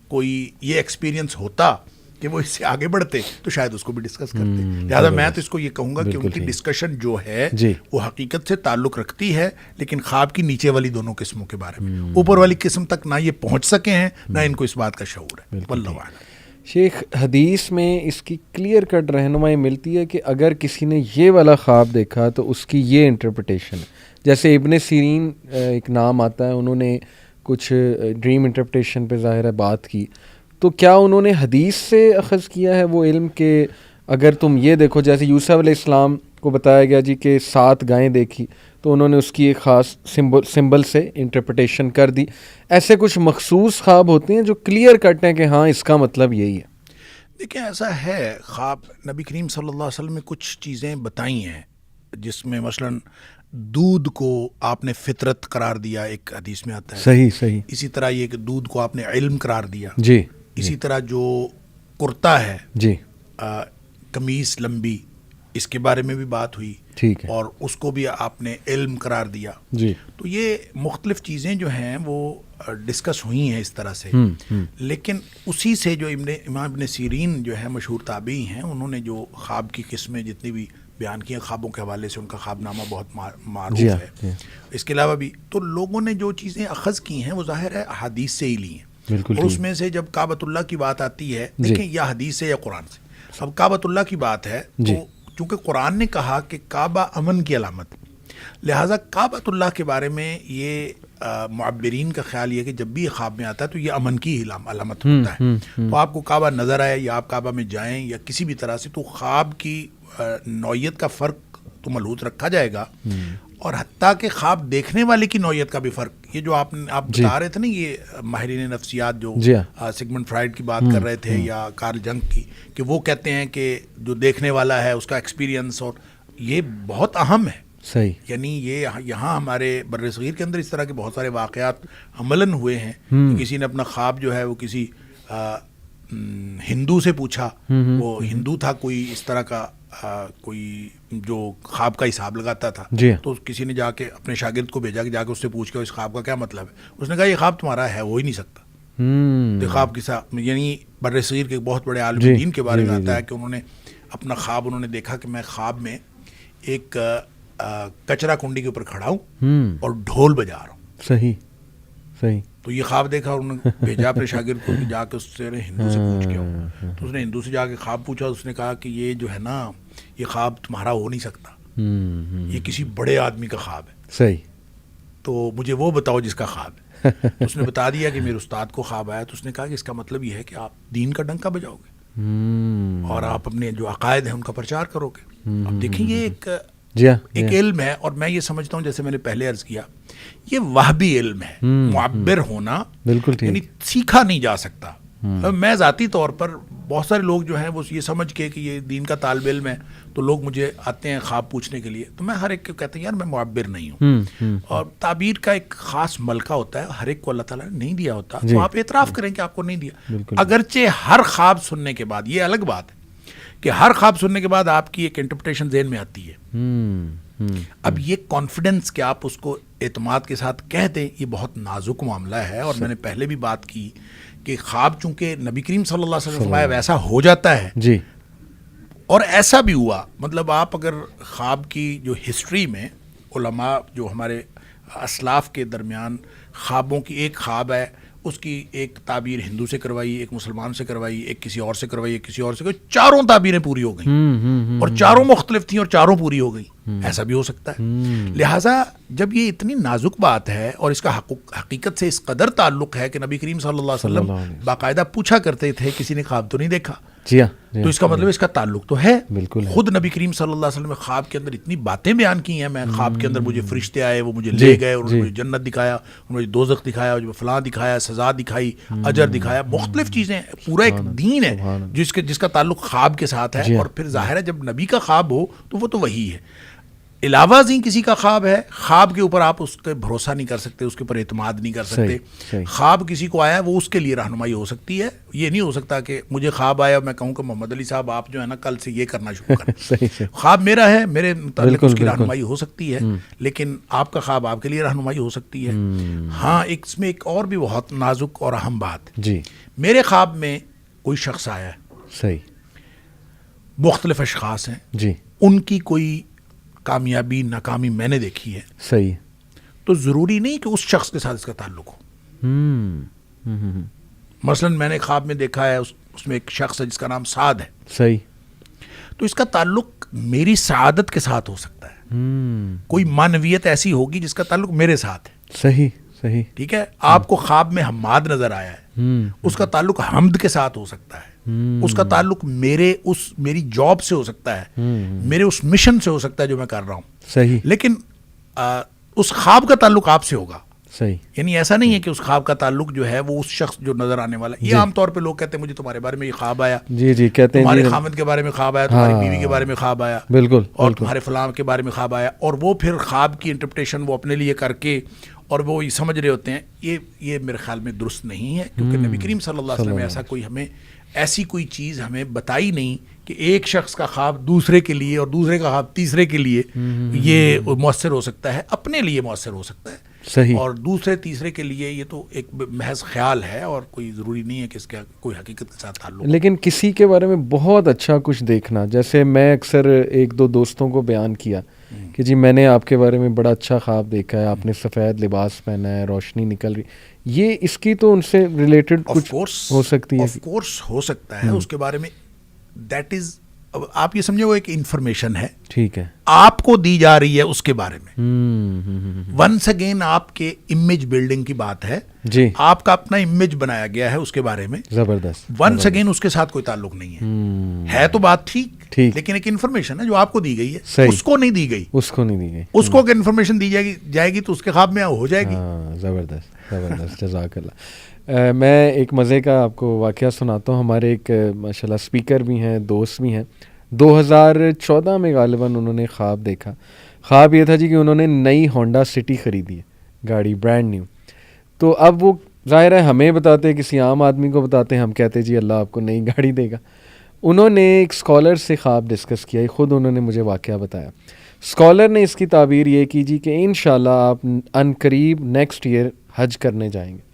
کوئی یہ ایکسپیرینس ہوتا کہ وہ اس سے آگے بڑھتے تو شاید اس کو بھی ڈسکس کرتے. لہٰذا میں تو اس کو یہ کہوں گا کہ ان کی ڈسکشن جو ہے وہ حقیقت سے تعلق رکھتی ہے لیکن خواب کی نیچے والی دونوں قسموں کے بارے میں. اوپر والی قسم تک نہ یہ پہنچ سکے ہیں نہ ان کو اس بات کا شعور ہے. واللہ اعلم. شیخ حدیث میں اس کی کلیئر کٹ رہنمائی ملتی ہے کہ اگر کسی نے یہ والا خواب دیکھا تو اس کی یہ انٹرپریٹیشن ہے. جیسے ابن سیرین ایک نام آتا ہے انہوں نے کچھ ڈریم انٹرپریٹیشن پہ ظاہر ہے بات کی تو کیا انہوں نے حدیث سے اخذ کیا ہے وہ علم کہ اگر تم یہ دیکھو جیسے یوسف علیہ السلام کو بتایا گیا جی کہ 7 گائیں دیکھی تو انہوں نے اس کی ایک خاص سمبل سے انٹرپریٹیشن کر دی. ایسے کچھ مخصوص خواب ہوتے ہیں جو کلیئر کٹ ہیں کہ ہاں اس کا مطلب یہی ہے. دیکھیں ایسا ہے خواب نبی کریم صلی اللہ علیہ وسلم نے کچھ چیزیں بتائی ہیں جس میں مثلاً دودھ کو آپ نے فطرت قرار دیا ایک حدیث میں آتا ہے. صحیح. اسی طرح یہ کہ دودھ کو آپ نے علم قرار دیا. اسی طرح جو کرتا ہے قمیص لمبی اس کے بارے میں بھی بات ہوئی اور اس کو بھی آپ نے علم قرار دیا. تو یہ مختلف چیزیں جو ہیں وہ ڈسکس ہوئی ہیں اس طرح سے. لیکن اسی سے جو امام ابن سیرین جو ہے مشہور تابعی ہیں انہوں نے جو خواب کی قسمیں جتنی بھی بیان کی ہیں خوابوں کے حوالے سے ان کا خواب نامہ بہت معروف ہے. اس کے علاوہ بھی تو لوگوں نے جو چیزیں اخذ کی ہیں وہ ظاہر ہے احادیث سے ہی لی ہیں. اور اس میں سے جب کعبۃ اللہ کی بات آتی ہے دیکھیں یا حدیث سے یا قرآن سے. اب کعبۃ اللہ کی بات ہے تو چونکہ قرآن نے کہا کہ کعبہ امن کی علامت لہٰذا کعبۃ اللہ کے بارے میں یہ معبرین کا خیال یہ کہ جب بھی یہ خواب میں آتا ہے تو یہ امن کی علامت ہوتا ہے. تو آپ کو کعبہ نظر آئے یا آپ کعبہ میں جائیں یا کسی بھی طرح سے تو خواب کی نوعیت کا فرق تو ملحوظ رکھا جائے گا اور حتیٰ کہ خواب دیکھنے والے کی نوعیت کا بھی فرق. یہ جو آپ بتا رہے تھے نا یہ ماہرین نفسیات جو سگمنڈ فرائڈ کی بات کر رہے تھے یا کارل جنگ کی کہ وہ کہتے ہیں کہ جو دیکھنے والا ہے اس کا ایکسپیرینس اور یہ بہت اہم ہے. یعنی یہ یہاں ہمارے بر صغیر کے اندر اس طرح کے بہت سارے واقعات عملاً ہوئے ہیں. کسی نے اپنا خواب جو ہے وہ کسی ہندو سے پوچھا وہ ہندو تھا کوئی اس طرح کا کوئی جو خواب کا حساب لگاتا تھا تو کسی نے جا کے اپنے شاگرد کو بھیجا کہ جا کے اس سے پوچھ کے اس خواب کا کیا مطلب ہے. اس نے کہا یہ خواب تمہارا ہے ہو ہی نہیں سکتا. تو خواب کے ساتھ یعنی بر صغیر کے بہت بڑے عالم دین کے بارے میں آتا ہے کہ انہوں نے اپنا خواب انہوں نے دیکھا کہ میں خواب میں ایک کچرا کنڈی کے اوپر کھڑا ہوں اور ڈھول بجا رہا ہوں. صحیح صحیح. تو یہ خواب دیکھا اور انہوں نے بھیجا اپنے شاگرد کو کہ جا کے اس سے ہندو سے پوچھ کے آؤ. تو اس نے ہندو سے جا کے خواب پوچھا. اس نے کہا کہ یہ جو ہے نا یہ خواب تمہارا ہو نہیں سکتا, یہ کسی بڑے آدمی کا خواب ہے. صحیح. تو مجھے وہ بتاؤ جس کا خواب ہے. تو اس نے بتا دیا کہ میرے استاد کو خواب آیا. تو اس نے کہا کہ اس کا مطلب یہ ہے کہ آپ دین کا ڈنکا بجاؤ گے اور آپ اپنے جو عقائد ہیں ان کا پرچار کرو گے. اب دیکھیں یہ ایک علم ہے, اور میں یہ سمجھتا ہوں جیسے میں نے پہلے عرض کیا یہ وہبی علم ہے. معبر ہونا بالکل یعنی سیکھا نہیں جا سکتا. میں ذاتی طور پر بہت سارے لوگ جو ہیں وہ یہ سمجھ کے کہ یہ دین کا طالب علم ہے تو لوگ مجھے آتے ہیں خواب پوچھنے کے لیے, تو میں ہر ایک کو کہتے ہیں یار میں معبر نہیں ہوں. اور تعبیر کا ایک خاص ملکہ ہوتا ہے, ہر ایک کو اللہ تعالیٰ نے نہیں دیا ہوتا. تو آپ اعتراف کریں کہ آپ کو نہیں دیا. اگرچہ ہر خواب سننے کے بعد یہ الگ بات ہے کہ ہر خواب سننے کے بعد آپ کی ایک انٹرپریٹیشن ذہن میں آتی ہے. اب یہ کانفیڈنس کہ آپ اس کو اعتماد کے ساتھ کہہ دیں یہ بہت نازک معاملہ ہے. اور میں نے پہلے بھی بات کی کہ خواب چونکہ نبی کریم صلی اللہ علیہ وسلم ویسا ہو جاتا ہے جی, اور ایسا بھی ہوا. مطلب آپ اگر خواب کی جو ہسٹری میں علماء جو ہمارے اسلاف کے درمیان خوابوں کی ایک خواب ہے اس کی ایک تعبیر ہندو سے کروائی, ایک مسلمان سے کروائی, ایک کسی اور سے کروائی, ایک کسی اور سے کروائی, چاروں تعبیریں پوری ہو گئیں اور چاروں مختلف تھیں اور چاروں پوری ہو گئیں. ایسا بھی ہو سکتا ہے. لہٰذا جب یہ اتنی نازک بات ہے اور اس کا حقیقت سے اس قدر تعلق ہے کہ نبی کریم صلی اللہ علیہ وسلم باقاعدہ پوچھا کرتے تھے کسی نے خواب تو نہیں دیکھا, جی ہاں, تو اس کا مطلب اس کا تعلق تو ہے. بالکل. خود نبی کریم صلی اللہ علیہ وسلم نے خواب کے اندر اتنی باتیں بیان کی ہیں. میں خواب کے اندر مجھے فرشتے آئے, وہ مجھے لے گئے, انہوں نے مجھے جنت دکھایا, انہوں نے دوزخ دکھایا, فلاں دکھایا, سزا دکھائی, اجر دکھایا, مختلف چیزیں. پورا ایک دین ہے جس کا تعلق خواب کے ساتھ ہے. اور پھر ظاہر ہے جب نبی کا خواب ہو تو وہ تو وہی ہے. علاوہ ازیں کسی کا خواب ہے, خواب کے اوپر آپ اس پہ بھروسہ نہیں کر سکتے, اس کے اوپر اعتماد نہیں کر سکتے. خواب کسی کو آیا وہ اس کے لیے رہنمائی ہو سکتی ہے. یہ نہیں ہو سکتا کہ مجھے خواب آیا میں کہوں کہ محمد علی صاحب آپ جو ہے نا کل سے یہ کرنا شروع کریں. خواب میرا ہے, میرے متعلق اس کی رہنمائی ہو سکتی ہے, لیکن آپ کا خواب آپ کے لیے رہنمائی ہو سکتی ہے. ہاں اس میں ایک اور بھی بہت نازک اور اہم بات جی, میرے خواب میں کوئی شخص آیا ہے, صحیح, مختلف اشخاص ہیں جی, ان کی کوئی کامیابی ناکامی میں نے دیکھی ہے, صحیح, تو ضروری نہیں کہ اس شخص کے ساتھ اس کا تعلق ہو. مثلا میں نے خواب میں دیکھا ہے اس میں ایک شخص ہے جس کا نام سعد ہے, صحیح, تو اس کا تعلق میری سعادت کے ساتھ ہو سکتا ہے. کوئی معنویت ایسی ہوگی جس کا تعلق میرے ساتھ ہے. صحیح, صحیح, ٹھیک ہے. آپ کو خواب میں حماد نظر آیا ہے, اس کا تعلق حمد کے ساتھ ہو سکتا ہے, اس کا تعلق میری جاب سے ہو سکتا ہے, میرے اس مشن سے ہو سکتا ہے جو میں کر رہا ہوں. صحیح, لیکن اس خواب کا تعلق آپ سے ہوگا. صحیح, یعنی ایسا نہیں ہے کہ اس خواب کا تعلق جو ہے وہ اس شخص جو نظر آنے والا ہے. یہ عام طور پہ لوگ کہتے ہیں مجھے تمہارے بارے میں یہ خواب آیا, جی جی, کہتے ہیں تمہارے خامد کے بارے میں خواب آیا, تمہاری بیوی کے بارے میں خواب آیا, بالکل, اور تمہارے فلاں کے بارے میں خواب آیا, اور وہ پھر خواب کی انٹرپریٹیشن وہ اپنے لیے کر کے اور وہ یہ سمجھ رہے ہوتے ہیں. یہ میرے خیال میں درست نہیں ہے, کیونکہ نبی کریم صلی اللہ علیہ وسلم نے ایسا کوئی ایسی کوئی چیز ہمیں بتائی نہیں کہ ایک شخص کا خواب دوسرے کے لیے اور دوسرے کا خواب تیسرے کے لیے یہ مؤثر ہو سکتا ہے. اپنے لیے مؤثر ہو سکتا ہے, صحیح, اور دوسرے تیسرے کے لیے یہ تو ایک محض خیال ہے اور کوئی ضروری نہیں ہے کہ اس کا کوئی حقیقت کے ساتھ تعلق. لیکن کسی کے بارے میں بہت اچھا کچھ دیکھنا, جیسے میں اکثر ایک دو دوستوں کو بیان کیا کہ جی میں نے آپ کے بارے میں بڑا اچھا خواب دیکھا ہے, آپ نے سفید لباس پہنا ہے, روشنی نکل رہی, یہ اس کی تو ان سے ریلیٹڈ کچھ ہو سکتی ہے. آف کورس ہو سکتا ہے اس کے بارے میں. دیٹ از, آپ یہ سمجھے وہ ایک انفارمیشن ہے, ٹھیک ہے, آپ کو دی جا رہی ہے اس کے بارے میں. ونس اگین آپ کے امیج بلڈنگ کی بات ہے جی, آپ کا اپنا امیج بنایا گیا ہے اس کے بارے میں. زبردست. ونس اگین اس کے ساتھ کوئی تعلق نہیں ہے تو بات ٹھیک, لیکن ایک انفارمیشن ہے جو آپ کو دی گئی ہے, اس کو نہیں دی گئی, اس کو نہیں دی گئی, اس کو اگر انفارمیشن دی جائے گی تو اس کے خواب میں ہو جائے گی. زبردست, زبردست, جزاک اللہ. میں ایک مزے کا آپ کو واقعہ سناتا ہوں. ہمارے ایک ماشاء اللہ اسپیکر بھی ہیں, دوست بھی ہیں. 2014 میں غالباً انہوں نے خواب دیکھا. خواب یہ تھا جی کہ انہوں نے نئی ہونڈا سٹی خریدی ہے, گاڑی برانڈ نیو. تو اب وہ ظاہر ہے ہمیں بتاتے, کسی عام آدمی کو بتاتے, ہم کہتے جی اللہ آپ کو نئی گاڑی دے گا. انہوں نے ایک اسکالر سے خواب ڈسکس کیا, خود انہوں نے مجھے واقعہ بتایا. اسکالر نے اس کی تعبیر یہ کی جی کہ انشاءاللہ آپ ان قریب نیکسٹ ایئر حج کرنے جائیں گے.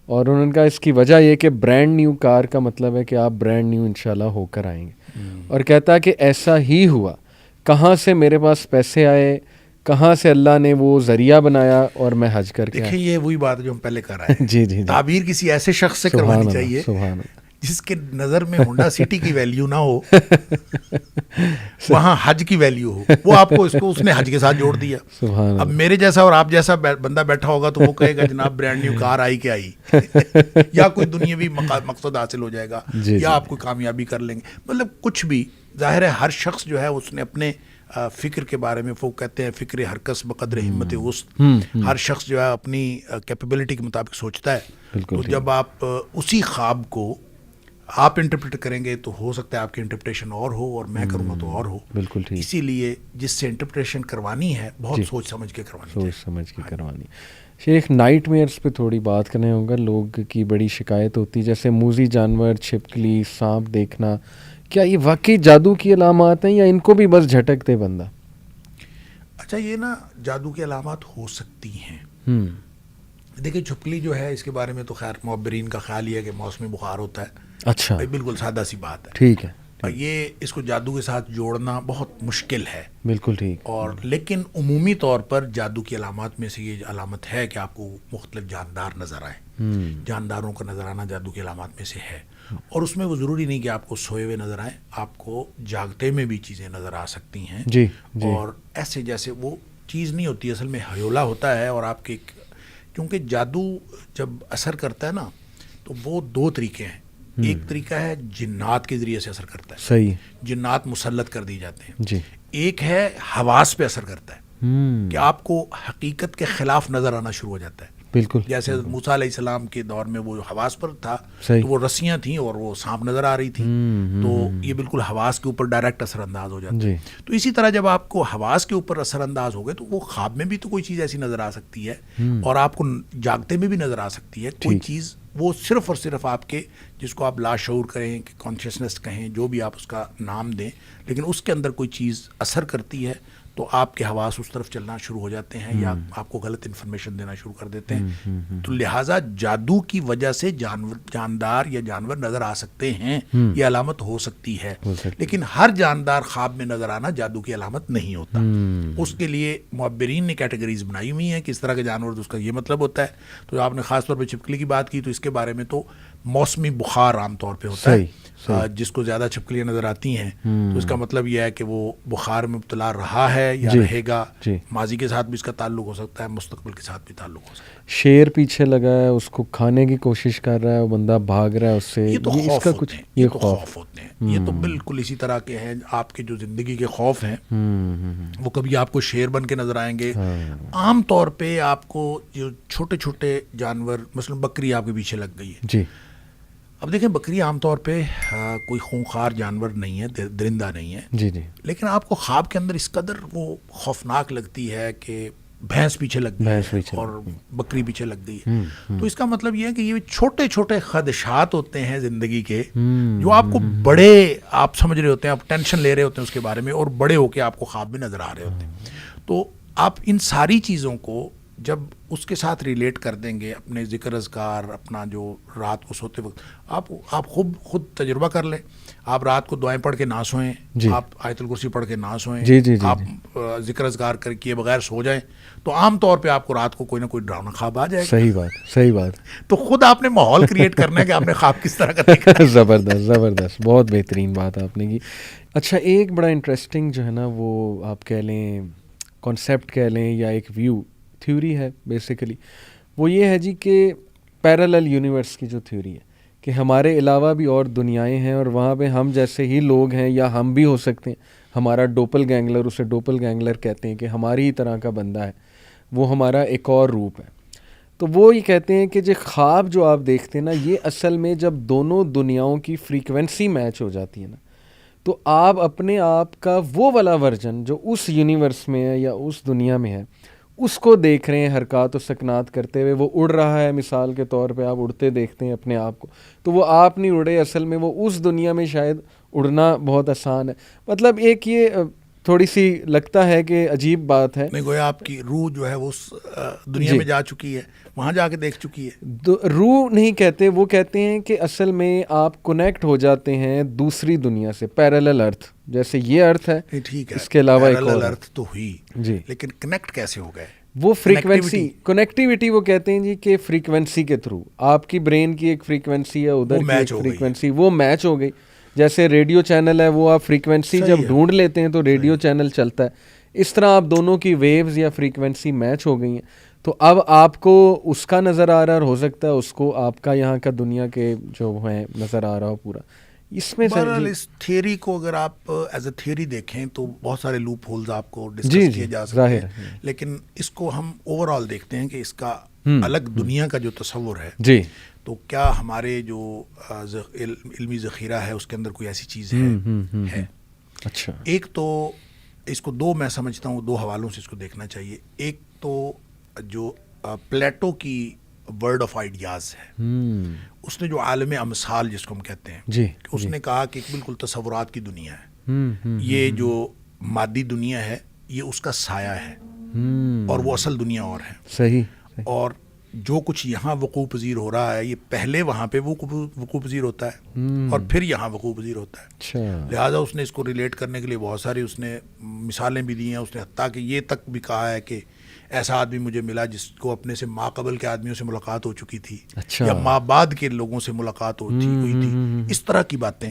اور انہوں نے کہا اس کی وجہ یہ کہ برانڈ نیو کار کا مطلب ہے کہ آپ برانڈ نیو انشاءاللہ ہو کر آئیں گے. اور کہتا ہے کہ ایسا ہی ہوا. کہاں سے میرے پاس پیسے آئے, کہاں سے اللہ نے وہ ذریعہ بنایا اور میں حج کر کے دیکھیں یہ وہی بات جو ہم پہلے کر رہے ہیں. جی جی جی, تعبیر کسی ایسے شخص سے کروانی چاہیے سبحان اللہ, جس کے نظر میں ہونڈا سٹی کی ویلیو نہ ہو, وہاں حج کی ویلیو ہو. وہ آپ کو اس نے حج کے ساتھ جوڑ دیا. اب میرے جیسا اور آپ جیسا بندہ بیٹھا ہوگا تو وہ کہے گا جناب برانڈ نیو کار آئی کہ آئی, یا کوئی دنیاوی مقصد حاصل ہو جائے گا, یا آپ کوئی کامیابی کر لیں گے. مطلب کچھ بھی ظاہر ہے ہر شخص جو ہے اس نے اپنے فکر کے بارے میں, وہ کہتے ہیں فکر ہر کس بقدر ہمت وسط, ہر شخص جو ہے اپنی کیپیبلٹی کے مطابق سوچتا ہے. تو جب آپ اسی خواب کو آپ انٹرپریٹ کریں گے تو ہو سکتا ہے آپ کی انٹرپریٹیشن اور ہو اور میں کروں گا تو اور ہو. بالکل ٹھیک. اسی لیے جس سے انٹرپریٹیشن کروانی ہے بہت سوچ سمجھ کے کروانی ہے. سوچ سمجھ کے کروانی. شیخ نائٹ میئرس پہ تھوڑی بات کرنے ہوگا. لوگ کی بڑی شکایت ہوتی جیسے موذی جانور, چھپکلی, سانپ دیکھنا, کیا یہ واقعی جادو کی علامات ہیں یا ان کو بھی بس جھٹک دے بندہ؟ اچھا یہ نا جادو کی علامات ہو سکتی ہیں. دیکھیں چھپکلی جو ہے اس کے بارے میں تو خیر معبرین کا خیال یہ ہے کہ موسمی بخار ہوتا ہے. اچھا بالکل سادہ سی بات ہے. ٹھیک ہے. یہ اس کو جادو کے ساتھ جوڑنا بہت مشکل ہے. بالکل ٹھیک. اور لیکن عمومی طور پر جادو کی علامات میں سے یہ علامت ہے کہ آپ کو مختلف جاندار نظر آئیں. جانداروں کا نظر آنا جادو کی علامات میں سے ہے. اور اس میں وہ ضروری نہیں کہ آپ کو سوئے ہوئے نظر آئیں, آپ کو جاگتے میں بھی چیزیں نظر آ سکتی ہیں. جی. اور ایسے جیسے وہ چیز نہیں ہوتی, اصل میں ہیولا ہوتا ہے. اور آپ کے کیونکہ جادو جب اثر کرتا ہے نا تو وہ دو طریقے ہیں. ایک طریقہ ہے جنات کے ذریعے سے اثر کرتا ہے. صحیح. جنات مسلط کر دی جاتے ہیں. جی. ایک ہے حواس پہ اثر کرتا ہے کہ آپ کو حقیقت کے خلاف نظر آنا شروع ہو جاتا ہے. بالکل. جیسے موسیٰ علیہ السلام کے دور میں وہ حواس پر تھا تو وہ رسیاں تھیں اور وہ سانپ نظر آ رہی تھی. تو یہ بالکل حواس کے اوپر ڈائریکٹ اثر انداز ہو جاتا ہے. تو اسی طرح جب آپ کو حواس کے اوپر اثر انداز ہو گئے تو وہ خواب میں بھی تو کوئی چیز ایسی نظر آ سکتی ہے اور آپ کو جاگتے میں بھی نظر آ سکتی ہے کوئی چیز. وہ صرف اور صرف آپ کے جس کو آپ لاشعور کہیں کہ کانشیسنس کہیں, جو بھی آپ اس کا نام دیں, لیکن اس کے اندر کوئی چیز اثر کرتی ہے تو آپ کے حواس اس طرف چلنا شروع ہو جاتے ہیں یا آپ کو غلط انفارمیشن دینا شروع کر دیتے ہیں. تو لہٰذا جادو کی وجہ سے جاندار یا جانور نظر آ سکتے ہیں, یہ علامت ہو سکتی ہے. لیکن ہر جاندار خواب میں نظر آنا جادو کی علامت نہیں ہوتا. اس کے لیے معبرین نے کیٹیگریز بنائی ہوئی ہیں کہ اس طرح کے جانور اس کا یہ مطلب ہوتا ہے. تو آپ نے خاص طور پہ چھپکلی کی بات کی تو اس کے بارے میں تو موسمی بخار عام طور پہ ہوتا ہے. جس کو زیادہ چھپکلیاں نظر آتی ہیں تو اس کا مطلب یہ ہے کہ وہ بخار میں مبتلا رہا ہے یا رہے گا. ماضی کے ساتھ بھی اس کا تعلق ہو سکتا ہے, مستقبل کے ساتھ بھی تعلق ہو سکتا ہے. شیر پیچھے لگا ہے, اس کو کھانے کی کوشش کر رہا ہے, وہ بندہ بھاگ رہا ہے اس سے. یہ تو خوف ہوتے ہیں, یہ تو خوف ہوتے ہیں. یہ تو بالکل اسی طرح کے ہیں آپ کے جو زندگی کے خوف ہیں. وہ کبھی آپ کو شیر بن کے نظر آئیں گے. عام طور پہ آپ کو جو چھوٹے چھوٹے جانور, مثلا بکری آپ کے پیچھے لگ گئی ہے. جی. اب دیکھیں بکری عام طور پہ کوئی خونخوار جانور نہیں ہے, درندہ نہیں ہے. جی جی. لیکن آپ کو خواب کے اندر اس قدر وہ خوفناک لگتی ہے کہ بھینس پیچھے لگ گئی ہے اور بکری پیچھے لگ گئی ہے. تو اس کا مطلب یہ ہے کہ یہ چھوٹے چھوٹے خدشات ہوتے ہیں زندگی کے جو آپ کو بڑے, آپ سمجھ رہے ہوتے ہیں, آپ ٹینشن لے رہے ہوتے ہیں اس کے بارے میں, اور بڑے ہو کے آپ کو خواب میں نظر آ رہے ہوتے ہیں. تو آپ ان ساری چیزوں کو جب اس کے ساتھ ریلیٹ کر دیں گے اپنے ذکر اذکار, اپنا جو رات کو سوتے وقت آپ خود تجربہ کر لیں. آپ رات کو دعائیں پڑھ کے نہ سوئیں, آپ آیت الکرسی پڑھ کے نہ سوئیں, آپ ذکر اذکار کر کیے بغیر سو جائیں تو عام طور پہ آپ کو رات کو کوئی نہ کوئی ڈراؤنا خواب آ جائے گا. صحیح بات, صحیح بات. تو خود آپ نے ماحول کریٹ کرنا ہے کہ آپ نے خواب کس طرح کا دیکھا ہے. زبردست زبردست, بہت بہترین بات آپ نے کی. اچھا ایک بڑا انٹرسٹنگ جو ہے نا وہ آپ کہہ لیں کانسیپٹ کہہ لیں یا ایک ویو تھیوری ہے بیسیکلی, وہ یہ ہے جی کہ پیرالل یونیورس کی جو تھیوری ہے کہ ہمارے علاوہ بھی اور دنیایں ہیں اور وہاں پہ ہم جیسے ہی لوگ ہیں یا ہم بھی ہو سکتے ہیں. ہمارا ڈوپل گینگلر, اسے ڈوپل گینگلر کہتے ہیں کہ ہماری ہی طرح کا بندہ ہے, وہ ہمارا ایک اور روپ ہے. تو وہ یہ کہتے ہیں کہ جو خواب جو آپ دیکھتے ہیں نا, یہ اصل میں جب دونوں دنیاؤں کی فریکوینسی میچ ہو جاتی ہے نا, تو آپ اپنے آپ کا وہ والا ورژن جو اس یونیورس میں ہے یا اس دنیا میں ہے اس کو دیکھ رہے ہیں حرکات و سکنات کرتے ہوئے. وہ اڑ رہا ہے مثال کے طور پہ, آپ اڑتے دیکھتے ہیں اپنے آپ کو, تو وہ آپ نہیں اڑے, اصل میں وہ اس دنیا میں شاید اڑنا بہت آسان ہے. مطلب ایک یہ تھوڑی سی لگتا ہے کہ عجیب بات ہے. نہیں گویا آپ کی روح جو ہے وہ اس دنیا میں جا چکی ہے, وہاں جا کے دیکھ چکی ہے. روح نہیں کہتے, وہ کہتے ہیں کہ اصل میں آپ کنیکٹ ہو جاتے ہیں دوسری دنیا سے, پیرالل ارتھ, جیسے یہ ارتھ ہے ٹھیک ہے, اس کے علاوہ ایک پیرالل اور ارتھ تو ہوئی جی, لیکن کنیکٹ کیسے ہو گئے؟ وہ فریکوینسی, کنیکٹیوٹی وہ کہتے ہیں جی کہ فریکوینسی کے تھرو آپ کی برین کی ایک فریکوینسی ہے, ادھر کی ایک فریکوینسی, وہ میچ ہو گئی. جیسے ریڈیو چینل ہے, وہ آپ فریکوینسی جب ڈھونڈ لیتے ہیں تو ریڈیو چینل چلتا ہے, اس طرح آپ دونوں کی ویوز یا فریکوینسی میچ ہو گئی ہیں. تو اب آپ کو اس کا نظر آ رہا ہے, اور ہو سکتا ہے اس کو آپ کا یہاں کا دنیا کے جو ہے نظر آ رہا ہو پورا. اس میں بہرحال اس تھیوری کو اگر آپ ایز اے تھیوری دیکھیں تو بہت سارے لوپ ہولز آپ کو ڈسکس کیے جا سکتے ہیں, لیکن اس کو ہم اوور آل دیکھتے ہیں کہ اس کا الگ دنیا کا جو تصور ہے جی, تو کیا ہمارے جو علمی ذخیرہ ہے اس کے اندر کوئی ایسی چیز ہے. اچھا, ایک تو اس کو دو میں سمجھتا ہوں, دو حوالوں سے اس کو دیکھنا چاہیے. ایک تو جو پلیٹو کی ورڈ آف آئیڈیاز ہے, اس نے جو عالم امثال جس کو ہم کہتے ہیں جی, اس نے کہا کہ بالکل تصورات کی دنیا ہے, یہ جو مادی دنیا ہے یہ اس کا سایہ ہے, اور وہ اصل دنیا اور ہے. صحیح. اور جو کچھ یہاں وقوع پذیر ہو رہا ہے یہ پہلے وہاں پہ وقوع پذیر ہوتا ہے اور پھر یہاں وقوع پذیر ہوتا ہے. لہٰذا اس نے اس کو ریلیٹ کرنے کے لیے بہت ساری اس نے مثالیں بھی دی ہیں. اس نے حتیٰ کہ یہ تک بھی کہا ہے کہ ایسا آدمی مجھے ملا جس کو اپنے سے ماں قبل کے آدمیوں سے ملاقات ہو چکی تھی, یا ماں بعد کے لوگوں سے ملاقات ہوئی تھی, اس طرح کی باتیں.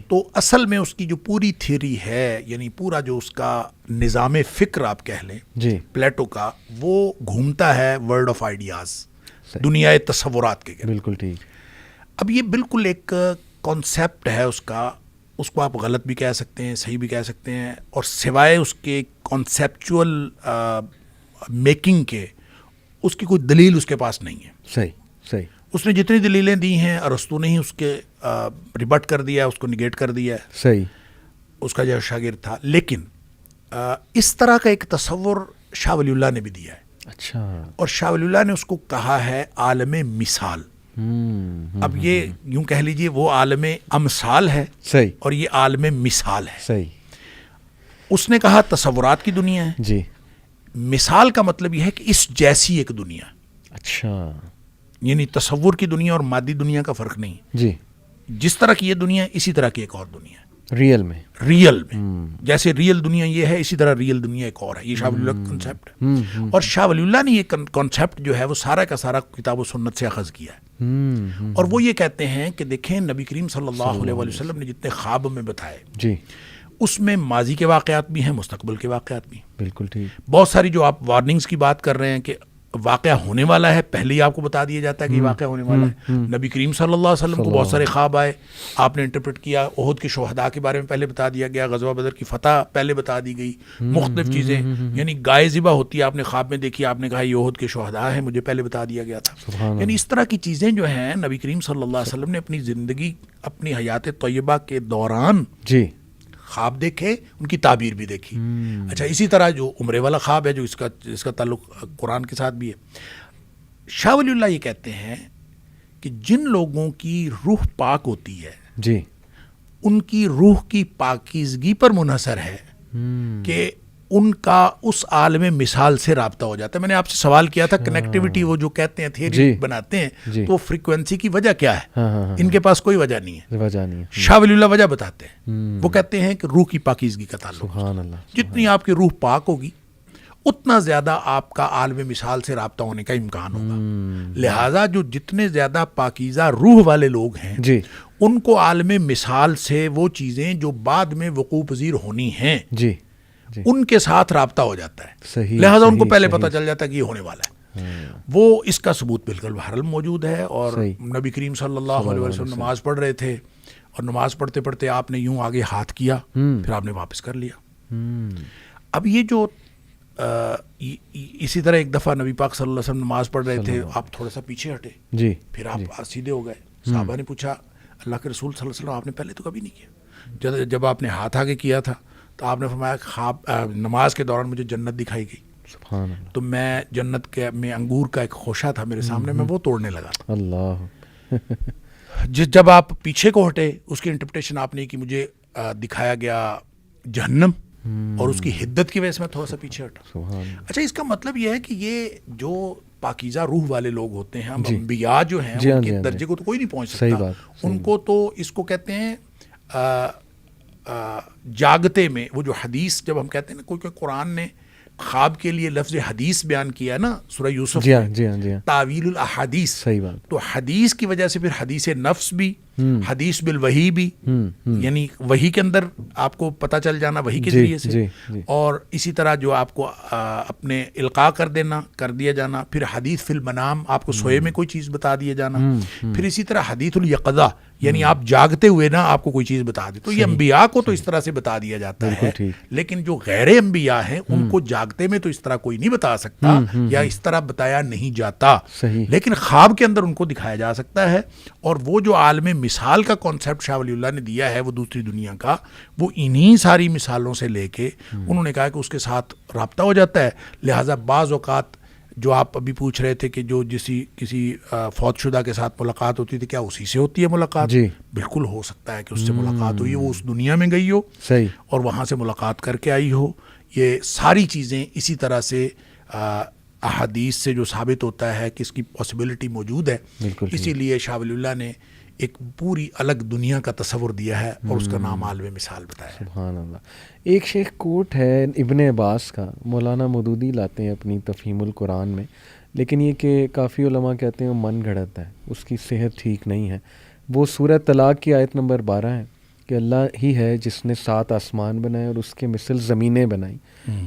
تو اصل میں اس کی جو پوری تھیوری ہے, یعنی پورا جو اس کا نظام فکر آپ کہہ لیں پلیٹو کا, وہ گھومتا ہے ورلڈ آف آئیڈیاز, دنیا تصورات کے. بالکل ٹھیک. اب یہ بالکل ایک کانسیپٹ ہے اس کا, اس کو آپ غلط بھی کہہ سکتے ہیں, صحیح بھی کہہ سکتے ہیں, اور سوائے اس کے کانسیپچول میکنگ کے اس کی کوئی دلیل اس کے پاس نہیں ہے. صحیح. اس نے جتنی دلیلیں دی ہیں ارسطو نے ہی اس کے ریبٹ کر دیا, اس کو نگیٹ کر دیا ہے. صحیح. اس کا جو شاگرد تھا, لیکن اس طرح کا ایک تصور شاہ ولی اللہ نے بھی دیا ہے. اچھا. اور شاہ ولی اللہ نے اس کو کہا ہے عالم مثال. اب یہ یوں کہہ لیجئے وہ عالم امثال ہے, صحیح, اور یہ عالم مثال ہے. صحیح. اس نے کہا تصورات کی دنیا ہے. جی. مثال کا مطلب یہ ہے کہ اس جیسی ایک دنیا. اچھا. یعنی تصور کی دنیا اور مادی دنیا کا فرق نہیں. جی. جس طرح کی یہ دنیا اسی طرح کی ایک اور دنیا ہے. ریئل میں جیسے ریئل دنیا یہ ہے, اسی طرح ریئل دنیا ایک اور ہے. یہ شاہ ولی اللہ کا کنسیپٹ ہے. اور شاہ ولی اللہ نے یہ کنسیپٹ جو ہے وہ سارا کا سارا کتاب و سنت سے اخذ کیا ہے. اور وہ یہ کہتے ہیں کہ دیکھیں نبی کریم صلی اللہ علیہ وسلم نے جتنے خواب میں بتائے, جی, اس میں ماضی کے واقعات بھی ہیں, مستقبل کے واقعات بھی. بالکل ٹھیک. بہت ساری جو آپ وارننگز کی بات کر رہے ہیں کہ واقعہ ہونے والا ہے, پہلے ہی آپ کو بتا دیا جاتا ہے کہ یہ واقعہ ہونے والا ہے. نبی کریم صلی اللہ علیہ وسلم کو بہت سارے خواب آئے, آپ نے انٹرپریٹ کیا. احد کے شہداء کے بارے میں پہلے بتا دیا گیا, غزوہ بدر کی فتح پہلے بتا دی گئی, مختلف چیزیں. یعنی گائے ذبح ہوتی ہے, آپ نے خواب میں دیکھی, آپ نے کہا یہ احد کے شہداء ہیں, مجھے پہلے بتا دیا گیا تھا. یعنی اس طرح کی چیزیں جو ہیں نبی کریم صلی اللہ علیہ وسلم نے اپنی زندگی, اپنی حیات طیبہ کے دوران جی خواب دیکھے, ان کی تعبیر بھی دیکھی. اچھا, اسی طرح جو عمرے والا خواب ہے جو اس کا تعلق قرآن کے ساتھ بھی ہے. شاہ ولی اللہ یہ کہتے ہیں کہ جن لوگوں کی روح پاک ہوتی ہے, جی, ان کی روح کی پاکیزگی پر منحصر ہے کہ ان کا اس عالم مثال سے رابطہ ہو جاتا ہے. میں نے آپ سے سوال کیا تھا کنیکٹیوٹی, وہ جو کہتے ہیں تھیوری بناتے ہیں, تو فریکوینسی کی وجہ کیا ہے؟ ان کے پاس کوئی وجہ نہیں ہے. شاہ ولی اللہ وجہ بتاتے ہیں. وہ کہتے ہیں کہ روح کی پاکیزگی کا تعلق. جتنی آپ کی روح پاک ہوگی اتنا زیادہ آپ کا عالم مثال سے رابطہ ہونے کا امکان ہوگا. لہٰذا جو جتنے زیادہ پاکیزہ روح والے لوگ ہیں, جی, ان کو عالم مثال سے وہ چیزیں جو بعد میں وقوع پذیر ہونی ہیں, جی, ان کے ساتھ رابطہ ہو جاتا ہے. صحیح. لہٰذا ان کو پہلے پتہ چل جاتا ہے کہ یہ ہونے والا ہے. وہ اس کا ثبوت بالکل بہرحال موجود ہے. اور نبی کریم صلی اللہ علیہ وسلم نماز پڑھ رہے تھے, اور نماز پڑھتے پڑھتے آپ نے یوں آگے ہاتھ کیا, پھر آپ نے واپس کر لیا. اب یہ جو اسی طرح ایک دفعہ نبی پاک صلی اللہ علیہ وسلم نماز پڑھ رہے تھے, آپ تھوڑا سا پیچھے ہٹے, جی, پھر آپ سیدھے ہو گئے. صحابہ نے پوچھا اللہ کے رسول صلی اللہ علیہ وسلم آپ نے پہلے تو کبھی نہیں کیا. جب آپ نے ہاتھ آگے کیا تھا تو آپ نے فرمایا خواب نماز کے دوران مجھے جنت دکھائی گئی, تو میں جنت کے میں انگور کا ایک خوشہ تھا میرے سامنے, میں وہ توڑنے لگا. اللہ. جب آپ پیچھے کو ہٹے, اس کی انٹرپریٹیشن آپ نے کی, مجھے دکھایا گیا جہنم, اور اس کی حدت کی وجہ سے میں تھوڑا سا پیچھے ہٹا. سبحان اللہ. اچھا اس کا مطلب یہ ہے کہ یہ جو پاکیزہ روح والے لوگ ہوتے ہیں, ہم جی. انبیاء جو ہیں جی ہاں، ان جی کے ہاں، درجے کو تو کوئی نہیں پہنچ صحیح سکتا. بات، ان کو تو اس کو کہتے ہیں جاگتے میں. وہ جو حدیث جب ہم کہتے ہیں نا, کوئی قرآن نے خواب کے لیے لفظ حدیث بیان کیا ہے نا سورہ یوسف جی ہاں میں, جی ہاں جی ہاں، تعویل الاحادیث. صحیح بات. تو حدیث کی وجہ سے پھر حدیث نفس بھی, حدیث بالوحی بھی, یعنی وحی کے اندر آپ کو پتہ چل جانا وحی کے جی ذریعے سے, جی جی اور اسی طرح جو آپ کو اپنے القاء کر دیا جانا, پھر حدیث فی المنام, آپ کو سوئے میں کوئی چیز بتا دیا جانا, پھر اسی طرح حدیث الیقظہ, یعنی آپ جاگتے ہوئے نا آپ کو کوئی چیز بتا دے. تو یہ انبیاء کو تو اس طرح سے بتا دیا جاتا ہے, لیکن جو غیر انبیاء ہیں ان کو جاگتے میں تو اس طرح کوئی نہیں بتا سکتا, یا اس طرح بتایا نہیں جاتا, صحیح. لیکن خواب کے اندر ان کو دکھایا جا سکتا ہے. اور وہ جو عالم مثال کا کانسیپٹ شاہ ولی اللہ نے دیا ہے وہ دوسری دنیا کا, وہ انہی ساری مثالوں سے لے کے انہوں نے کہا کہ اس کے ساتھ رابطہ ہو جاتا ہے. لہٰذا بعض اوقات جو آپ ابھی پوچھ رہے تھے کہ جو کسی فوت شدہ کے ساتھ ملاقات ہوتی تھی, کیا اسی سے ہوتی ہے ملاقات؟ جی بالکل ہو سکتا ہے کہ اس سے ملاقات ہوئی, وہ اس دنیا میں گئی ہو صحیح, اور وہاں سے ملاقات کر کے آئی ہو. یہ ساری چیزیں اسی طرح سے احادیث سے جو ثابت ہوتا ہے کہ اس کی پاسبلٹی موجود ہے. بالکل اسی لیے شاہ ولی اللہ نے ایک پوری الگ دنیا کا تصور دیا ہے اور اس کا نام عالم مثال بتایا ہے. سبحان اللہ. ایک شیخ کوٹ ہے ابن عباس کا, مولانا مودودی لاتے ہیں اپنی تفہیم القرآن میں, لیکن یہ کہ کافی علماء کہتے ہیں وہ من گھڑت ہے, اس کی صحت ٹھیک نہیں ہے. وہ سورہ طلاق کی آیت نمبر 12 ہے کہ اللہ ہی ہے جس نے 7 آسمان بنائے اور اس کے مثل زمینیں بنائیں,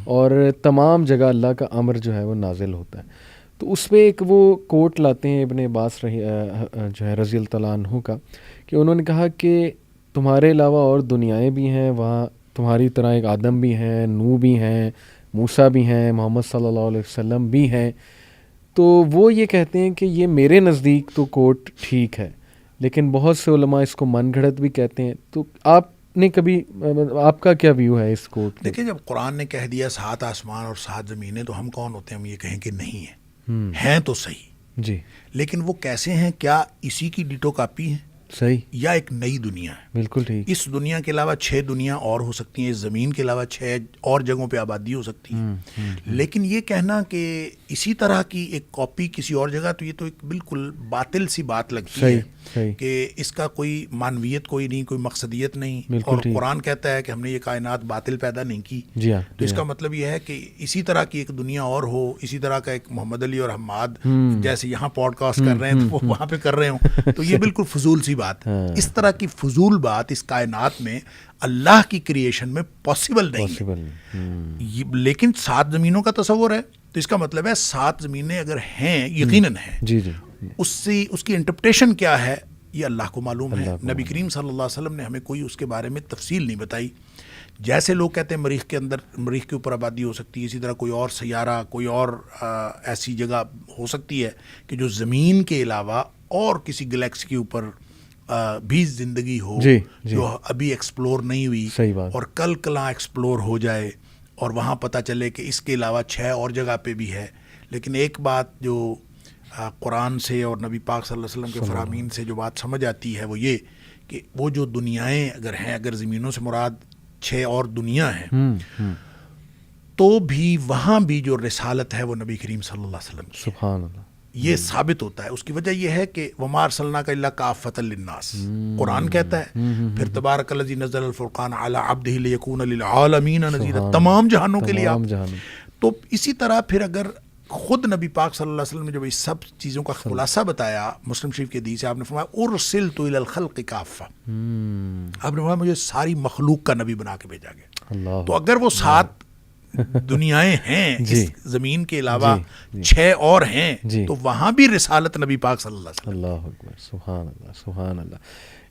اور تمام جگہ اللہ کا امر جو ہے وہ نازل ہوتا ہے. تو اس پہ ایک وہ کوٹ لاتے ہیں ابن عباس جو ہے رضی اللہ تعالیٰ عنہ کا, کہ انہوں نے کہا کہ تمہارے علاوہ اور دنیایں بھی ہیں, وہاں تمہاری طرح ایک آدم بھی ہیں, نوح بھی ہیں, موسیٰ بھی ہیں, محمد صلی اللہ علیہ وسلم بھی ہیں. تو وہ یہ کہتے ہیں کہ یہ میرے نزدیک تو کوٹ ٹھیک ہے, لیکن بہت سے علماء اس کو من گھڑت بھی کہتے ہیں. تو آپ نے کبھی, آپ کا کیا ویو ہے اس کوٹ؟ دیکھیں جب قرآن نے کہہ دیا 7 آسمان اور 7 زمینیں, تو ہم کون ہوتے ہیں ہم یہ کہیں کہ نہیں ہیں تو صحیح جی, لیکن وہ کیسے ہیں؟ کیا اسی کی ڈیٹو کاپی ہے صحیح, یا ایک نئی دنیا ہے؟ بالکل ٹھیک. اس دنیا کے علاوہ 6 دنیا اور ہو سکتی ہیں, اس زمین کے علاوہ 6 اور جگہوں پہ آبادی ہو سکتی ہے. لیکن یہ کہنا کہ اسی طرح کی ایک کاپی کسی اور جگہ, تو یہ تو ایک بالکل باطل سی بات لگتی ہے کہ اس کا کوئی معنویت کوئی نہیں, کوئی مقصدیت نہیں. اور قرآن کہتا ہے کہ ہم نے یہ کائنات باطل پیدا نہیں کی. جی ہاں, تو اس کا مطلب یہ ہے کہ اسی طرح کی ایک دنیا اور ہو, اسی طرح کا ایک محمد علی اور حماد جیسے یہاں پوڈ کاسٹ کر رہے ہیں تو وہ وہاں پہ کر رہے ہوں, تو یہ بالکل فضول سی بات ہے. اس طرح کی فضول بات اس کائنات میں اللہ کی کریشن میں پاسبل نہیں ہے. لیکن 7 زمینوں کا تصور ہے, تو اس کا مطلب ہے 7 زمینیں اگر ہیں, یقیناً ہیں. جی جی, اس کی انٹرپریٹیشن کیا ہے یہ اللہ کو معلوم ہے. نبی کریم صلی اللہ علیہ وسلم نے ہمیں کوئی اس کے بارے میں تفصیل نہیں بتائی. جیسے لوگ کہتے ہیں مریخ کے اندر, مریخ کے اوپر آبادی ہو سکتی ہے, اسی طرح کوئی اور سیارہ, کوئی اور ایسی جگہ ہو سکتی ہے کہ جو زمین کے علاوہ اور کسی گلیکسی کے اوپر بھی زندگی ہو, جو ابھی ایکسپلور نہیں ہوئی اور کل کلاں ایکسپلور ہو جائے, اور وہاں پتہ چلے کہ اس کے علاوہ 6 اور جگہ پہ بھی ہے. لیکن ایک بات جو قرآن سے اور نبی پاک صلی اللہ علیہ وسلم کے فرامین سے جو بات سمجھ آتی ہے وہ یہ کہ وہ جو دنیایں اگر ہیں, اگر زمینوں سے مراد 6 اور دنیا ہیں, تو بھی وہاں بھی جو رسالت ہے وہ نبی کریم صلی اللہ علیہ وسلم کی. سبحان اللہ. یہ ثابت ہوتا ہے. اس کی وجہ یہ ہے کہ وما ارسلناک الا کافۃ للناس, قرآن کہتا ہے. پھر تبارک الذی نزل الفرقان علی عبدہ لیکون للعالمین نذیرا, تمام جہانوں کے لیے آپ. تو اسی طرح پھر اگر خود نبی پاک صلی اللہ علیہ وسلم نے جب اس سب چیزوں کا خلاصہ بتایا, مسلم شریف کے حدیث سے آپ نے فرمایا ارسلت الی الخلق کافہ, آپ نے فرمایا مجھے ساری مخلوق کا نبی بنا کے بھیجا گیا. تو اگر وہ 7 دنیایں ہیں اس زمین کے علاوہ 6 اور ہیں, تو وہاں بھی رسالت نبی پاک صلی اللہ علیہ وسلم. اللہ اکبر, سبحان اللہ سبحان اللہ.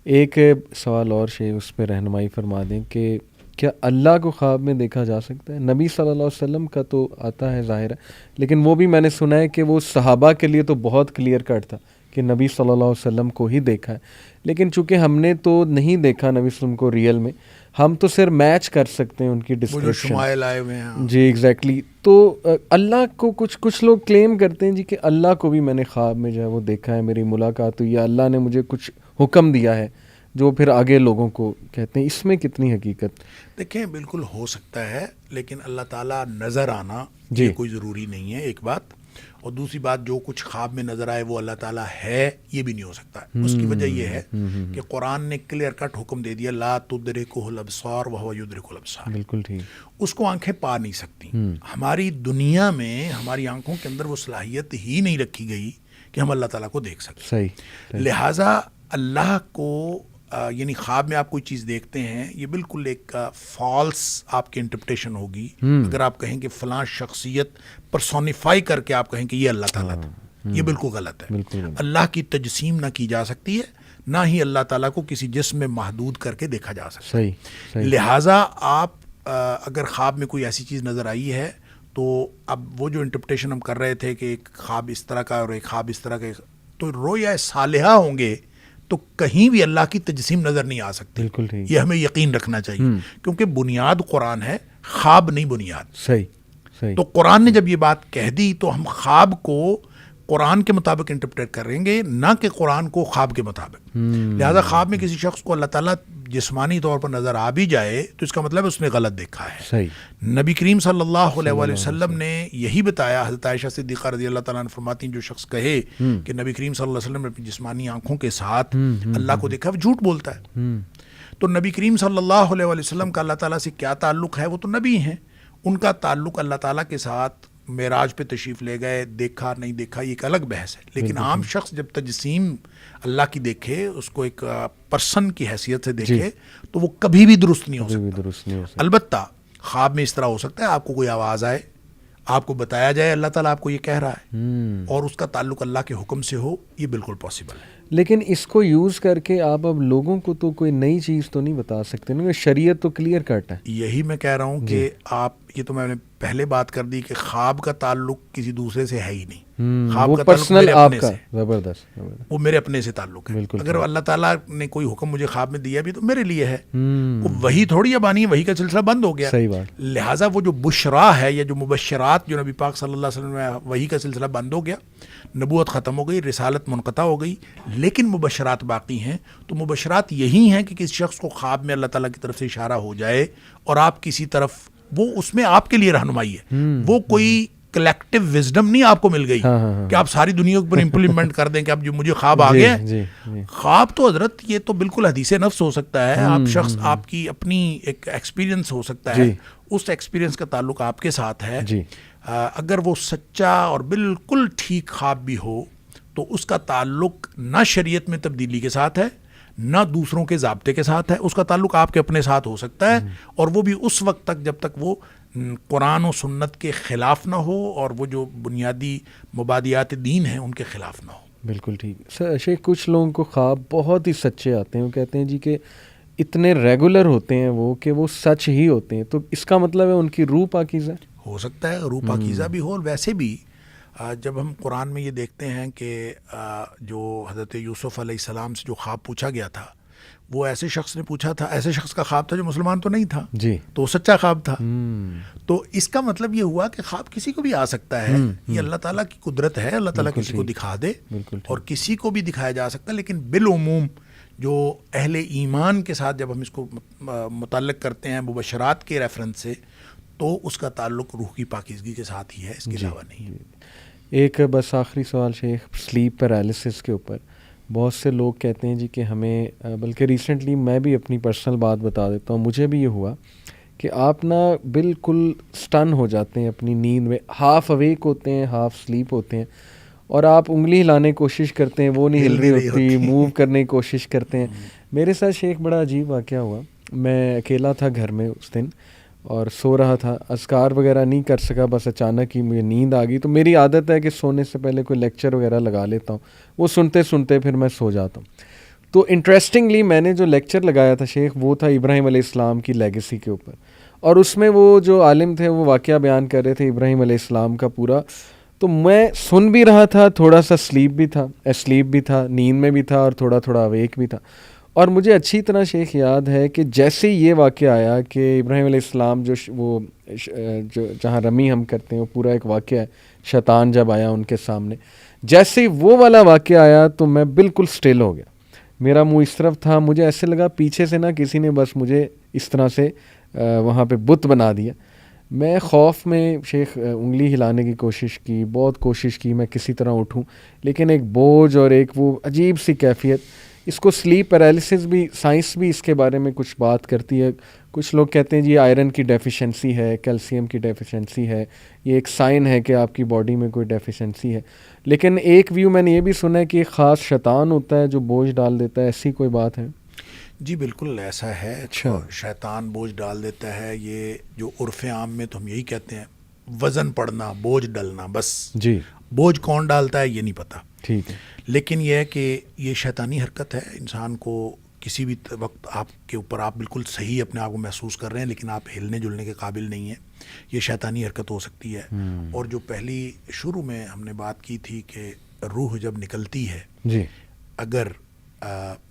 ایک سوال اور شیخ اس پہ رہنمائی فرما دیں کہ کیا اللہ کو خواب میں دیکھا جا سکتا ہے؟ نبی صلی اللہ علیہ وسلم کا تو آتا ہے ظاہر ہے, لیکن وہ بھی میں نے سنا ہے کہ وہ صحابہ کے لیے تو بہت کلیئر کٹ تھا کہ نبی صلی اللہ علیہ وسلم کو ہی دیکھا ہے. لیکن چونکہ ہم نے تو نہیں دیکھا نبی صلی اللہ علیہ وسلم کو ریئل میں, ہم تو صرف میچ کر سکتے ہیں ان کی ڈسکرپشن. شمائل آئے ہوئے ہیں. جی ایگزیکٹلی. تو اللہ کو کچھ لوگ کلیم کرتے ہیں جی کہ اللہ کو بھی میں نے خواب میں جو ہے وہ دیکھا ہے, میری ملاقات ہوئی, یا اللہ نے مجھے کچھ حکم دیا ہے. جو پھر آگے لوگوں کو کہتے ہیں، اس میں کتنی حقیقت؟ دیکھیں بالکل ہو سکتا ہے، لیکن اللہ تعالیٰ نظر آنا جی یہ کوئی ضروری نہیں ہے، ایک بات. اور دوسری بات، جو کچھ خواب میں نظر آئے وہ اللہ تعالیٰ ہے، یہ بھی نہیں ہو سکتا. اس کی وجہ یہ ہے کہ قرآن نے کلیئر کٹ حکم دے دیا، لا تدرکہ الابصار وہو یدرک الابصار. بالکل ٹھیک. اس کو آنکھیں پا نہیں سکتی. ہماری دنیا میں ہماری آنکھوں کے اندر وہ صلاحیت ہی نہیں رکھی گئی کہ ہم اللہ تعالیٰ کو دیکھ سکیں. صحیح. لہٰذا اللہ کو یعنی خواب میں آپ کوئی چیز دیکھتے ہیں، یہ بالکل ایک فالس آپ کی انٹرپریٹیشن ہوگی. اگر آپ کہیں کہ فلاں شخصیت پرسونیفائی کر کے آپ کہیں کہ یہ اللہ تعالیٰ تھا، یہ بالکل غلط ہے. اللہ کی تجسیم نہ کی جا سکتی ہے، نہ ہی اللہ تعالیٰ کو کسی جسم میں محدود کر کے دیکھا جا سکتا ہے. لہٰذا آپ اگر خواب میں کوئی ایسی چیز نظر آئی ہے تو اب وہ جو انٹرپریٹیشن ہم کر رہے تھے کہ ایک خواب اس طرح کا اور ایک خواب اس طرح کا، تو رویا صالحہ ہوں گے تو کہیں بھی اللہ کی تجسیم نظر نہیں آ سکتی. بالکل ٹھیک. یہ ہمیں یقین رکھنا چاہیے، کیونکہ بنیاد قرآن ہے، خواب نہیں بنیاد. صحیح. تو قرآن نے جب یہ بات کہہ دی تو ہم خواب کو قرآن کے مطابق انٹرپریٹ کریں گے، نہ کہ قرآن کو خواب کے مطابق. لہذا خواب میں کسی شخص کو اللہ تعالیٰ جسمانی طور پر نظر آ بھی جائے تو اس کا مطلب اس نے غلط دیکھا ہے. صحیح. نبی کریم صلی اللہ علیہ وآلہ وسلم نے یہی بتایا. حضرت عائشہ صدیقہ رضی اللہ تعالیٰ عنہ فرماتی ہیں، جو شخص کہے کہ نبی کریم صلی اللہ علیہ وسلم نے اپنی جسمانی آنکھوں کے ساتھ اللہ کو دیکھا، وہ جھوٹ بولتا ہے. تو نبی کریم صلی اللہ علیہ وآلہ وسلم کا اللہ تعالیٰ سے کیا تعلق ہے؟ وہ تو نبی ہیں، ان کا تعلق اللہ تعالیٰ کے ساتھ معراج پہ تشریف لے گئے، دیکھا نہیں دیکھا یہ ایک الگ بحث ہے. لیکن عام شخص جب تجسیم اللہ کی دیکھے، اس کو ایک پرسن کی حیثیت سے دیکھے، تو وہ کبھی بھی درست نہیں ہو سکتا. البتہ خواب میں اس طرح ہو سکتا ہے آپ کو کوئی آواز آئے، آپ کو بتایا جائے اللہ تعالیٰ آپ کو یہ کہہ رہا ہے، اور اس کا تعلق اللہ کے حکم سے ہو، یہ بالکل پاسبل ہے. لیکن اس کو یوز کر کے آپ اب لوگوں کو تو کوئی نئی چیز تو نہیں بتا سکتے نا، شریعت تو کلیئر کٹ ہے. یہی میں کہہ رہا ہوں کہ آپ، یہ تو میں نے پہلے بات کر دی کہ خواب کا تعلق کسی دوسرے سے ہے ہی نہیں. خواب کا تعلق میرے اپنے سے، زبردست، وہ میرے اپنے سے تعلق ہے. اگر اللہ تعالیٰ نے کوئی حکم مجھے خواب میں دیا بھی تو میرے لیے ہے، وہ وہی تھوڑی اب آنی ہے، وہی کا سلسلہ بند ہو گیا. صحیح بات. لہٰذا وہ جو بشرا ہے یا جو مبشرات جو نبی پاک صلی اللہ علیہ وسلم میں، وہی کا سلسلہ بند ہو گیا، نبوت ختم ہو گئی، رسالت منقطع ہو گئی، لیکن مبشرات باقی ہیں. تو مبشرات یہی ہیں کہ کسی شخص کو خواب میں اللہ تعالیٰ کی طرف سے اشارہ ہو جائے اور آپ کسی طرف، وہ اس میں آپ کے لیے رہنمائی ہے. وہ کوئی کلیکٹیو وزڈم نہیں آپ کو مل گئی کہ آپ ساری دنیا پر امپلیمنٹ کر دیں کہ اب جو مجھے خواب آ گیا. خواب تو حضرت یہ تو بالکل حدیث نفس ہو سکتا ہے. آپ شخص، آپ کی اپنی ایک ایکسپیرینس ہو سکتا ہے، اس ایکسپیرینس کا تعلق آپ کے ساتھ ہے. اگر وہ سچا اور بالکل ٹھیک خواب بھی ہو تو اس کا تعلق نہ شریعت میں تبدیلی کے ساتھ ہے، نہ دوسروں کے ضابطے کے ساتھ ہے. اس کا تعلق آپ کے اپنے ساتھ ہو سکتا ہے، اور وہ بھی اس وقت تک جب تک وہ قرآن و سنت کے خلاف نہ ہو اور وہ جو بنیادی مبادیات دین ہیں ان کے خلاف نہ ہو. بالکل ٹھیک. شیخ، کچھ لوگوں کو خواب بہت ہی سچے آتے ہیں، وہ کہتے ہیں جی کہ اتنے ریگولر ہوتے ہیں وہ کہ وہ سچ ہی ہوتے ہیں، تو اس کا مطلب ہے ان کی روح پاکیزہ ہو سکتا ہے، روح پاکیزہ بھی ہو. اور ویسے بھی جب ہم قرآن میں یہ دیکھتے ہیں کہ جو حضرت یوسف علیہ السلام سے جو خواب پوچھا گیا تھا، وہ ایسے شخص نے پوچھا تھا، ایسے شخص کا خواب تھا جو مسلمان تو نہیں تھا، جی، تو وہ سچا خواب تھا. تو اس کا مطلب یہ ہوا کہ خواب کسی کو بھی آ سکتا ہے. یہ اللہ تعالیٰ کی قدرت ہے، اللہ تعالیٰ کسی کو دکھا دے اور کسی کو بھی دکھایا جا سکتا ہے. لیکن بالعموم جو اہل ایمان کے ساتھ جب ہم اس کو متعلق کرتے ہیں مبشرات کے ریفرنس سے، تو اس کا تعلق روح کی پاکیزگی کے ساتھ ہی ہے، اس کے علاوہ نہیں. ایک بس آخری سوال شیخ، سلیپ پیرالسس کے اوپر بہت سے لوگ کہتے ہیں جی کہ ہمیں، بلکہ ریسنٹلی میں بھی اپنی پرسنل بات بتا دیتا ہوں، مجھے بھی یہ ہوا کہ آپ نا بالکل سٹن ہو جاتے ہیں اپنی نیند میں، ہاف اویک ہوتے ہیں، ہاف سلیپ ہوتے ہیں، اور آپ انگلی ہلانے کی کوشش کرتے ہیں، وہ نہیں ہل رہی ہوتی، موو کرنے کی کوشش کرتے ہیں. میرے ساتھ شیخ بڑا عجیب واقعہ ہوا. میں اکیلا تھا گھر میں اس دن اور سو رہا تھا، اذکار وغیرہ نہیں کر سکا، بس اچانک ہی مجھے نیند آ گئی. تو میری عادت ہے کہ سونے سے پہلے کوئی لیکچر وغیرہ لگا لیتا ہوں، وہ سنتے سنتے پھر میں سو جاتا ہوں. تو انٹرسٹنگلی میں نے جو لیکچر لگایا تھا شیخ، وہ تھا ابراہیم علیہ السلام کی لیگیسی کے اوپر، اور اس میں وہ جو عالم تھے وہ واقعہ بیان کر رہے تھے ابراہیم علیہ السلام کا پورا. تو میں سن بھی رہا تھا، تھوڑا سا اسلیپ بھی تھا، نیند میں بھی تھا، اور تھوڑا تھوڑا اویک بھی تھا. اور مجھے اچھی طرح شیخ یاد ہے کہ جیسے یہ واقعہ آیا کہ ابراہیم علیہ السلام جو جہاں رمی ہم کرتے ہیں، وہ پورا ایک واقعہ ہے، شیطان جب آیا ان کے سامنے، جیسے وہ والا واقعہ آیا تو میں بالکل سٹل ہو گیا. میرا منہ اس طرف تھا, مجھے ایسے لگا پیچھے سے نا کسی نے بس مجھے اس طرح سے وہاں پہ بت بنا دیا. میں خوف میں شیخ انگلی ہلانے کی کوشش کی, بہت کوشش کی میں کسی طرح اٹھوں, لیکن ایک بوجھ اور ایک وہ عجیب سی کیفیت. اس کو سلیپ پیرالسس بھی, سائنس بھی اس کے بارے میں کچھ بات کرتی ہے. کچھ لوگ کہتے ہیں جی آئرن کی ڈیفیشنسی ہے, کیلشیم کی ڈیفیشنسی ہے, یہ ایک سائن ہے کہ آپ کی باڈی میں کوئی ڈیفیشنسی ہے. لیکن ایک ویو میں نے یہ بھی سنا ہے کہ ایک خاص شیطان ہوتا ہے جو بوجھ ڈال دیتا ہے, ایسی کوئی بات ہے؟ جی بالکل ایسا ہے. اچھا, شیطان بوجھ ڈال دیتا ہے, یہ جو عرف عام میں تو ہم یہی کہتے ہیں وزن پڑنا, بوجھ ڈلنا, بس. جی, بوجھ کون ڈالتا ہے یہ نہیں پتہ. ٹھیک ہے. لیکن یہ ہے کہ یہ شیطانی حرکت ہے. انسان کو کسی بھی وقت آپ کے اوپر آپ بالکل صحیح اپنے آپ کو محسوس کر رہے ہیں لیکن آپ ہلنے جلنے کے قابل نہیں ہیں, یہ شیطانی حرکت ہو سکتی ہے. اور جو پہلی شروع میں ہم نے بات کی تھی کہ روح جب نکلتی ہے, جی, اگر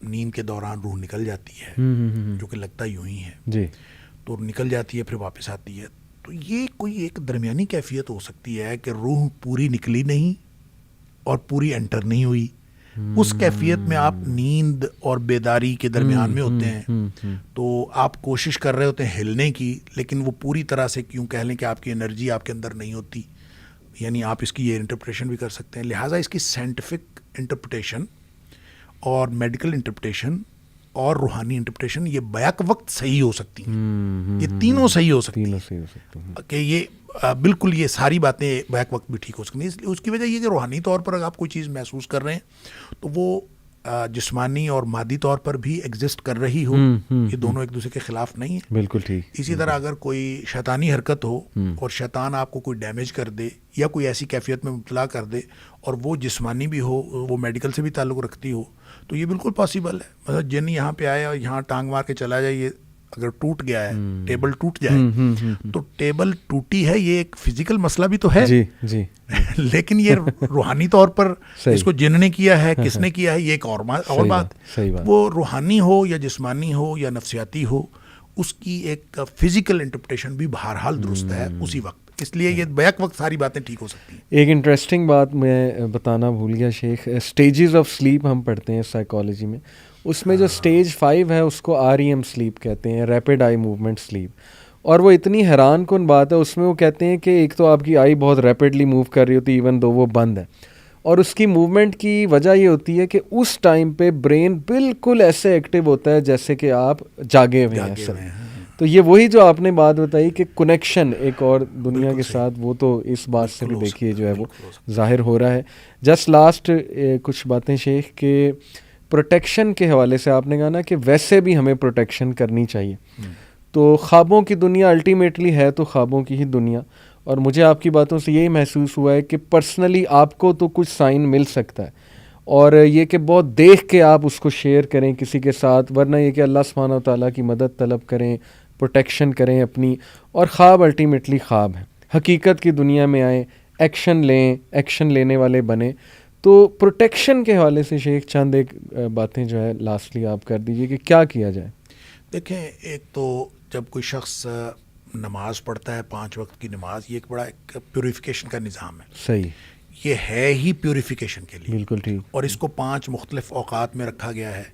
نیند کے دوران روح نکل جاتی ہے, جو کہ لگتا یوں ہی ہے, جی, تو نکل جاتی ہے پھر واپس آتی ہے, تو یہ کوئی ایک درمیانی کیفیت ہو سکتی ہے کہ روح پوری نکلی نہیں اور پوری انٹر نہیں ہوئی. اس کیفیت میں آپ نیند اور بیداری کے درمیان میں ہوتے ہیں, تو آپ کوشش کر رہے ہوتے ہیں ہلنے کی, لیکن وہ پوری طرح سے کیوں کہہ لیں کہ آپ کی انرجی آپ کے اندر نہیں ہوتی. یعنی آپ اس کی یہ انٹرپریٹیشن بھی کر سکتے ہیں. لہٰذا اس کی سائنٹیفک انٹرپریٹیشن اور میڈیکل انٹرپریٹیشن اور روحانی انٹرپریٹیشن یہ بیک وقت صحیح ہو سکتی ہیں. یہ تینوں صحیح ہو سکتی ہیں کہ یہ بالکل یہ ساری باتیں بیک وقت بھی ٹھیک ہو سکتی ہیں. اس کی وجہ یہ کہ روحانی طور پر اگر آپ کوئی چیز محسوس کر رہے ہیں تو وہ جسمانی اور مادی طور پر بھی ایگزسٹ کر رہی ہو, یہ دونوں ایک دوسرے کے خلاف نہیں ہیں. بالکل ٹھیک. اسی طرح اگر کوئی شیطانی حرکت ہو اور شیطان آپ کو کوئی ڈیمیج کر دے یا کوئی ایسی کیفیت میں مبتلا کر دے اور وہ جسمانی بھی ہو, وہ میڈیکل سے بھی تعلق رکھتی ہو, تو یہ بالکل پاسبل ہے. مطلب جن یہاں پہ آیا اور یہاں ٹانگ مار کے چلا جائے, یہ اگر ٹوٹ گیا ہے, ٹیبل ٹوٹ جائے, تو ٹیبل ٹوٹی ہے, یہ ایک فزیکل مسئلہ بھی تو ہے. جی, جی. لیکن یہ روحانی طور پر اس کو جن نے کیا ہے, کس نے کیا ہے, یہ ایک اور بات. وہ روحانی ہو یا جسمانی ہو یا نفسیاتی ہو, اس کی ایک فزیکل انٹرپریٹیشن بھی بہرحال درست ہے اسی وقت. اس لیے یہ بیک وقت ساری باتیں ٹھیک ہو سکتی ہیں. ایک انٹرسٹنگ بات میں بتانا بھول گیا شیخ, اسٹیجز آف سلیپ ہم پڑھتے ہیں سائیکالوجی میں, اس میں جو اسٹیج 5 ہے اس کو REM سلیپ کہتے ہیں, ریپڈ آئی موومنٹ سلیپ. اور وہ اتنی حیران کن بات ہے, اس میں وہ کہتے ہیں کہ ایک تو آپ کی آئی بہت ریپڈلی موو کر رہی ہوتی ہے ایون دو وہ بند ہے, اور اس کی موومنٹ کی وجہ یہ ہوتی ہے کہ اس ٹائم پہ برین بالکل ایسے ایکٹیو ہوتا ہے جیسے کہ آپ جاگے ہوئے ہیں. تو یہ وہی جو آپ نے بات بتائی کہ کنیکشن ایک اور دنیا کے ساتھ, وہ تو اس بات سے بھی دیکھیے جو ہے وہ ظاہر ہو رہا ہے. جسٹ لاسٹ کچھ باتیں شیخ کہ پروٹیکشن کے حوالے سے آپ نے کہا نا کہ ویسے بھی ہمیں پروٹیکشن کرنی چاہیے. تو خوابوں کی دنیا الٹیمیٹلی ہے تو خوابوں کی ہی دنیا, اور مجھے آپ کی باتوں سے یہی محسوس ہوا ہے کہ پرسنلی آپ کو تو کچھ سائن مل سکتا ہے, اور یہ کہ بہت دیکھ کے آپ اس کو شیئر کریں کسی کے ساتھ, ورنہ یہ کہ اللہ سبحانہ و تعالیٰ کی مدد طلب کریں, پروٹیکشن کریں اپنی. اور خواب الٹیمیٹلی خواب ہیں, حقیقت کی دنیا میں آئیں, ایکشن لیں, ایکشن لینے والے بنیں. تو پروٹیکشن کے حوالے سے شیخ چند ایک باتیں جو ہے لاسٹلی آپ کر دیجئے کہ کیا کیا جائے. دیکھیں, ایک تو جب کوئی شخص نماز پڑھتا ہے 5 وقت کی نماز, یہ ایک بڑا ایک پیوریفیکیشن کا نظام ہے. صحیح, یہ ہے ہی پیوریفیکیشن کے لیے. بالکل ٹھیک. اور اس کو 5 مختلف اوقات میں رکھا گیا ہے.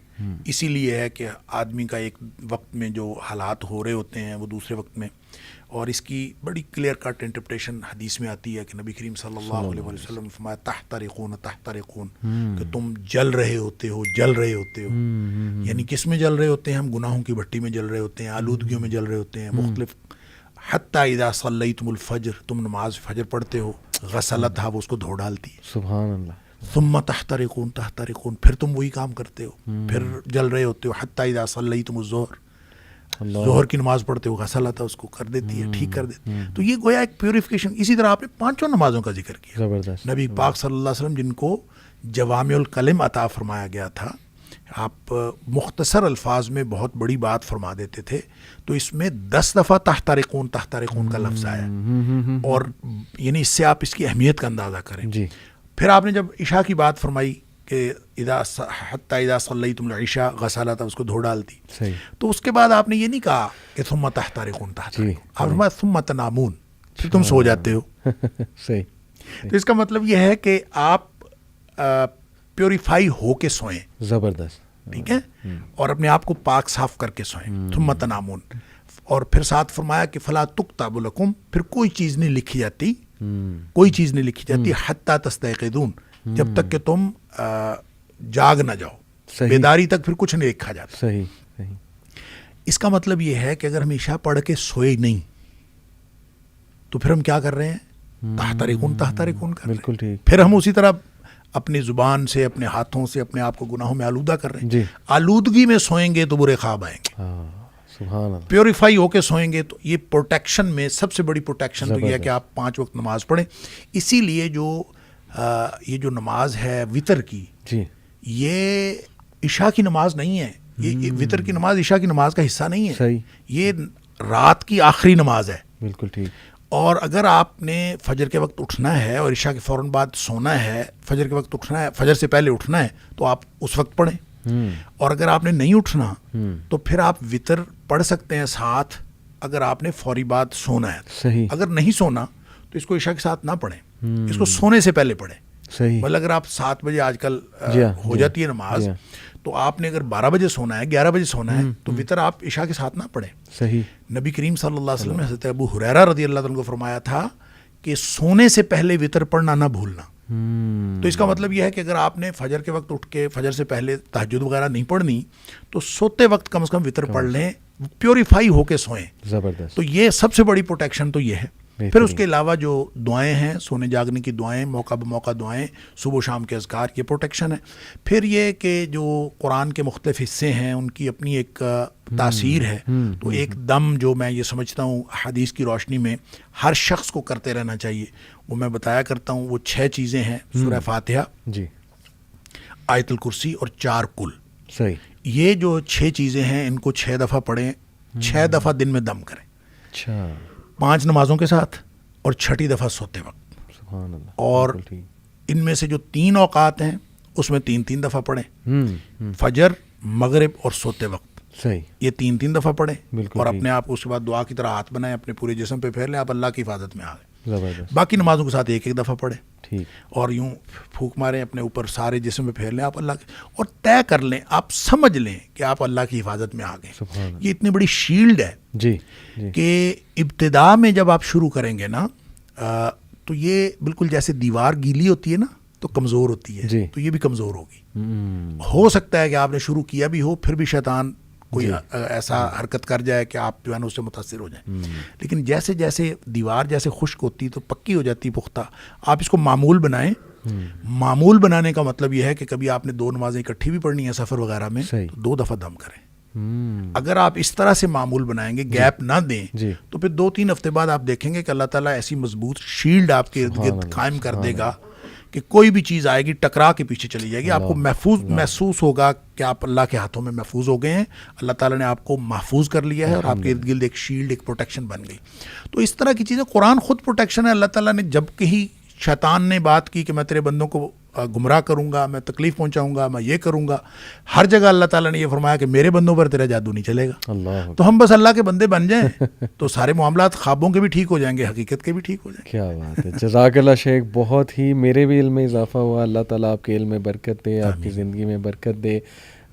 اسی لیے ہے کہ آدمی کا ایک وقت میں جو حالات ہو رہے ہوتے ہیں وہ دوسرے وقت میں, اور اس کی بڑی کلیئر کٹ انٹرپریٹیشن حدیث میں آتی ہے کہ نبی کریم صلی اللہ علیہ وسلم نے فرمایا تحترقون تحترقون, کہ تم جل رہے ہوتے ہو, جل رہے ہوتے ہو. یعنی کس میں جل رہے ہوتے ہیں ہم؟ گناہوں کی بھٹی میں جل رہے ہوتے ہیں, آلودگیوں میں جل رہے ہوتے ہیں مختلف. حتیٰ اذا صلیتم الفجر, تم نماز فجر پڑھتے ہو, غسلتھا, وہ اس کو دھو ڈالتی ہے. سبحان اللہ. ثم تحترقون تحترقون, پھر تم وہی کام کرتے ہو, پھر جل رہے ہوتے ہو. حتیٰ اذا صلیتم الظہر, ظہر کی نماز پڑھتے ہو, غسلتھا, اس کو کر دیتی ہے, ٹھیک کر دیتی ہے. تو یہ گویا ایک پیوریفیکیشن. اسی طرح آپ نے 5 نمازوں کا ذکر کیا. زبردست. نبی پاک صلی اللہ علیہ وسلم جن کو جوامع الکلم عطا فرمایا گیا تھا, آپ مختصر الفاظ میں بہت بڑی بات فرما دیتے تھے, تو اس میں 10 دفعہ تحترقون تحترقون کا لفظ آیا, اور یعنی اس سے آپ اس کی اہمیت کا اندازہ کریں. جی. پھر آپ نے جب عشاء کی بات فرمائی کہ حتیٰ اذا صلیتم العشاء غسلتھا, اس کو دھو ڈالتی. صحیح. تو اس کے بعد آپ نے یہ نہیں کہا کہ ثم تحترقون تحترقون, آپ نے فرمایا ثم تنامون, پھر تم سو جاتے ہو. صحیح. تو اس کا مطلب یہ ہے کہ آپ پیوریفائی ہو کے سوئیں. زبردست. ٹھیک ہے, اور اپنے آپ کو پاک صاف کر کے سوئیں. ثم تنامون, اور پھر ساتھ فرمایا کہ فلا تکتب لکم, پھر کوئی چیز نہیں لکھی جاتی, کوئی چیز نہیں لکھی جاتی حتی تستيقظون, جب تک کہ تم جاگ نہ جاؤ, بیداری تک پھر کچھ نہیں لکھا جاتا. صحیح صحیح. اس کا مطلب یہ ہے کہ اگر ہم عشاء پڑھ کے سوئے نہیں تو پھر ہم کیا کر رہے ہیں, تحترقون کر رہے ہیں. بالکل ٹھیک. پھر ہم اسی طرح اپنی زبان سے, اپنے ہاتھوں سے اپنے آپ کو گناہوں میں آلودہ کر رہے ہیں. جی. آلودگی میں سوئیں گے تو برے خواب آئیں گے. سبحان اللہ. پیوریفائی ہو کے سوئیں گے تو یہ پروٹیکشن میں سب سے بڑی پروٹیکشن تو یہ ہے کہ آپ 5 وقت نماز پڑھیں. اسی لیے یہ جو نماز ہے وطر کی, جی, یہ عشاء کی نماز نہیں ہے. یہ وطر کی نماز عشاء کی نماز کا حصہ نہیں ہے. صحیح. یہ رات کی آخری نماز ہے. بالکل ٹھیک. اور اگر آپ نے فجر کے وقت اٹھنا ہے اور عشاء کے فوراً بعد سونا ہے, فجر کے وقت اٹھنا ہے, فجر سے پہلے اٹھنا ہے, تو آپ اس وقت پڑھیں. اور اگر آپ نے نہیں اٹھنا تو پھر آپ وطر پڑھ سکتے ہیں ساتھ, اگر آپ نے فوری بعد سونا ہے. صحیح. اگر نہیں سونا تو اس کو عشاء کے ساتھ نہ پڑھیں, اس کو سونے سے پہلے پڑھیں. صحیح. مطلب اگر آپ 7 بجے آج کل ہو جاتی ہے نماز, تو آپ نے اگر 12 بجے سونا ہے, 11 بجے سونا ہے, تو وطر آپ عشاء کے ساتھ نہ پڑھیں. صحیح. نبی کریم صلی اللہ علیہ وسلم نے حضرت ابو ہریرہ رضی اللہ عنہ کو فرمایا تھا کہ سونے سے پہلے وطر پڑھنا نہ بھولنا. تو اس کا مطلب یہ ہے کہ اگر آپ نے فجر کے وقت اٹھ کے فجر سے پہلے تہجد وغیرہ نہیں پڑھنی تو سوتے وقت کم از کم وطر پڑھ لیں, پیوریفائی ہو کے سوئیں. زبردست. تو یہ سب سے بڑی پروٹیکشن تو یہ ہے. پھر اس کے علاوہ جو دعائیں ہیں, سونے جاگنے کی دعائیں, موقع بموقع دعائیں, صبح و شام کے اذکار, یہ پروٹیکشن ہے. پھر یہ کہ جو قرآن کے مختلف حصے ہیں ان کی اپنی ایک تاثیر ہے. تو ایک دم جو میں یہ سمجھتا ہوں حدیث کی روشنی میں ہر شخص کو کرتے رہنا چاہیے, وہ میں بتایا کرتا ہوں. وہ 6 چیزیں ہیں, سورہ فاتحہ, جی, آیت الکرسی اور 4 کل. صحیح. یہ جو 6 چیزیں ہیں ان کو 6 دفعہ پڑھیں, 6 دفعہ دن میں دم کریں. اچھا. 5 نمازوں کے ساتھ اور 6ٹی دفعہ سوتے وقت. سبحان اللہ. اور ان میں سے جو 3 اوقات ہیں اس میں 3 دفعہ پڑھیں, فجر, مغرب اور سوتے وقت. صحیح. یہ 3 دفعہ پڑھیں. بالکل. اور اپنے آپ کو اس کے بعد دعا کی طرح ہاتھ بنائیں, اپنے پورے جسم پہ پھیر لیں, آپ اللہ کی حفاظت میں آ گئے. زبردست. باقی نمازوں کے ساتھ 1 دفعہ پڑھیں. ٹھیک. اور یوں پھونک ماریں اپنے اوپر, سارے جسم پہ پھیر لیں آپ اللہ کی, اور طے کر لیں, آپ سمجھ لیں کہ آپ اللہ کی حفاظت میں آ گئے. یہ اتنی بڑی شیلڈ ہے جی, جی, کہ ابتدا میں جب آپ شروع کریں گے نا تو یہ بالکل جیسے دیوار گیلی ہوتی ہے نا تو کمزور ہوتی ہے. جی. تو یہ بھی کمزور ہوگی. ہو سکتا ہے کہ آپ نے شروع کیا بھی ہو, پھر بھی شیطان کوئی ایسا حرکت کر جائے کہ آپ جو ہے نا اس سے متاثر ہو جائیں. لیکن جیسے جیسے دیوار جیسے خشک ہوتی تو پکی ہو جاتی, پختہ, آپ اس کو معمول بنائیں. معمول بنانے کا مطلب یہ ہے کہ کبھی آپ نے 2 نمازیں اکٹھی بھی پڑھنی ہیں سفر وغیرہ میں, تو 2 دفعہ دم کریں. اگر آپ اس طرح سے معمول بنائیں گے, گیپ نہ دیں, تو پھر 2-3 ہفتے بعد آپ دیکھیں گے کہ اللہ تعالیٰ ایسی مضبوط شیلڈ آپ کے ارد گرد قائم کر دے گا کہ کوئی بھی چیز آئے گی ٹکرا کے پیچھے چلی جائے گی. آپ کو محسوس ہوگا کہ آپ اللہ کے ہاتھوں میں محفوظ ہو گئے ہیں, اللہ تعالیٰ نے آپ کو محفوظ کر لیا ہے, اور آپ کے ارد گرد ایک شیلڈ, ایک پروٹیکشن بن گئی. تو اس طرح کی چیزیں, قرآن خود پروٹیکشن ہے. اللہ تعالیٰ نے جب کہیں شیطان نے بات کی کہ میں تیرے بندوں کو گمراہ کروں گا, میں تکلیف پہنچاؤں گا, میں یہ کروں گا, ہر جگہ اللہ تعالیٰ نے یہ فرمایا کہ میرے بندوں پر تیرا جادو نہیں چلے گا. اللہ. تو ہم بس اللہ کے بندے بن جائیں تو سارے معاملات خوابوں کے بھی ٹھیک ہو جائیں گے, حقیقت کے بھی ٹھیک ہو جائیں گے. کیا بات ہے. جزاک اللہ شیخ, بہت ہی میرے بھی علم میں اضافہ ہوا. اللہ تعالیٰ آپ کے علم میں برکت دے, آپ کی زندگی میں برکت دے.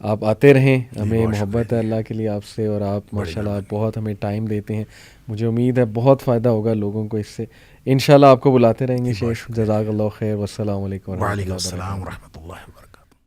آپ آتے رہیں, ہمیں محبت ہے اللہ کے لیے آپ سے, اور آپ ماشاءاللہ بہت ہمیں ٹائم دیتے ہیں. مجھے امید ہے بہت فائدہ ہوگا لوگوں کو اس سے. انشاءاللہ آپ کو بلاتے رہیں گے شیخ. جزاک اللہ خیر. والسلام علیکم وعلیکم السلام ورحمۃ اللہ وبرکاتہ.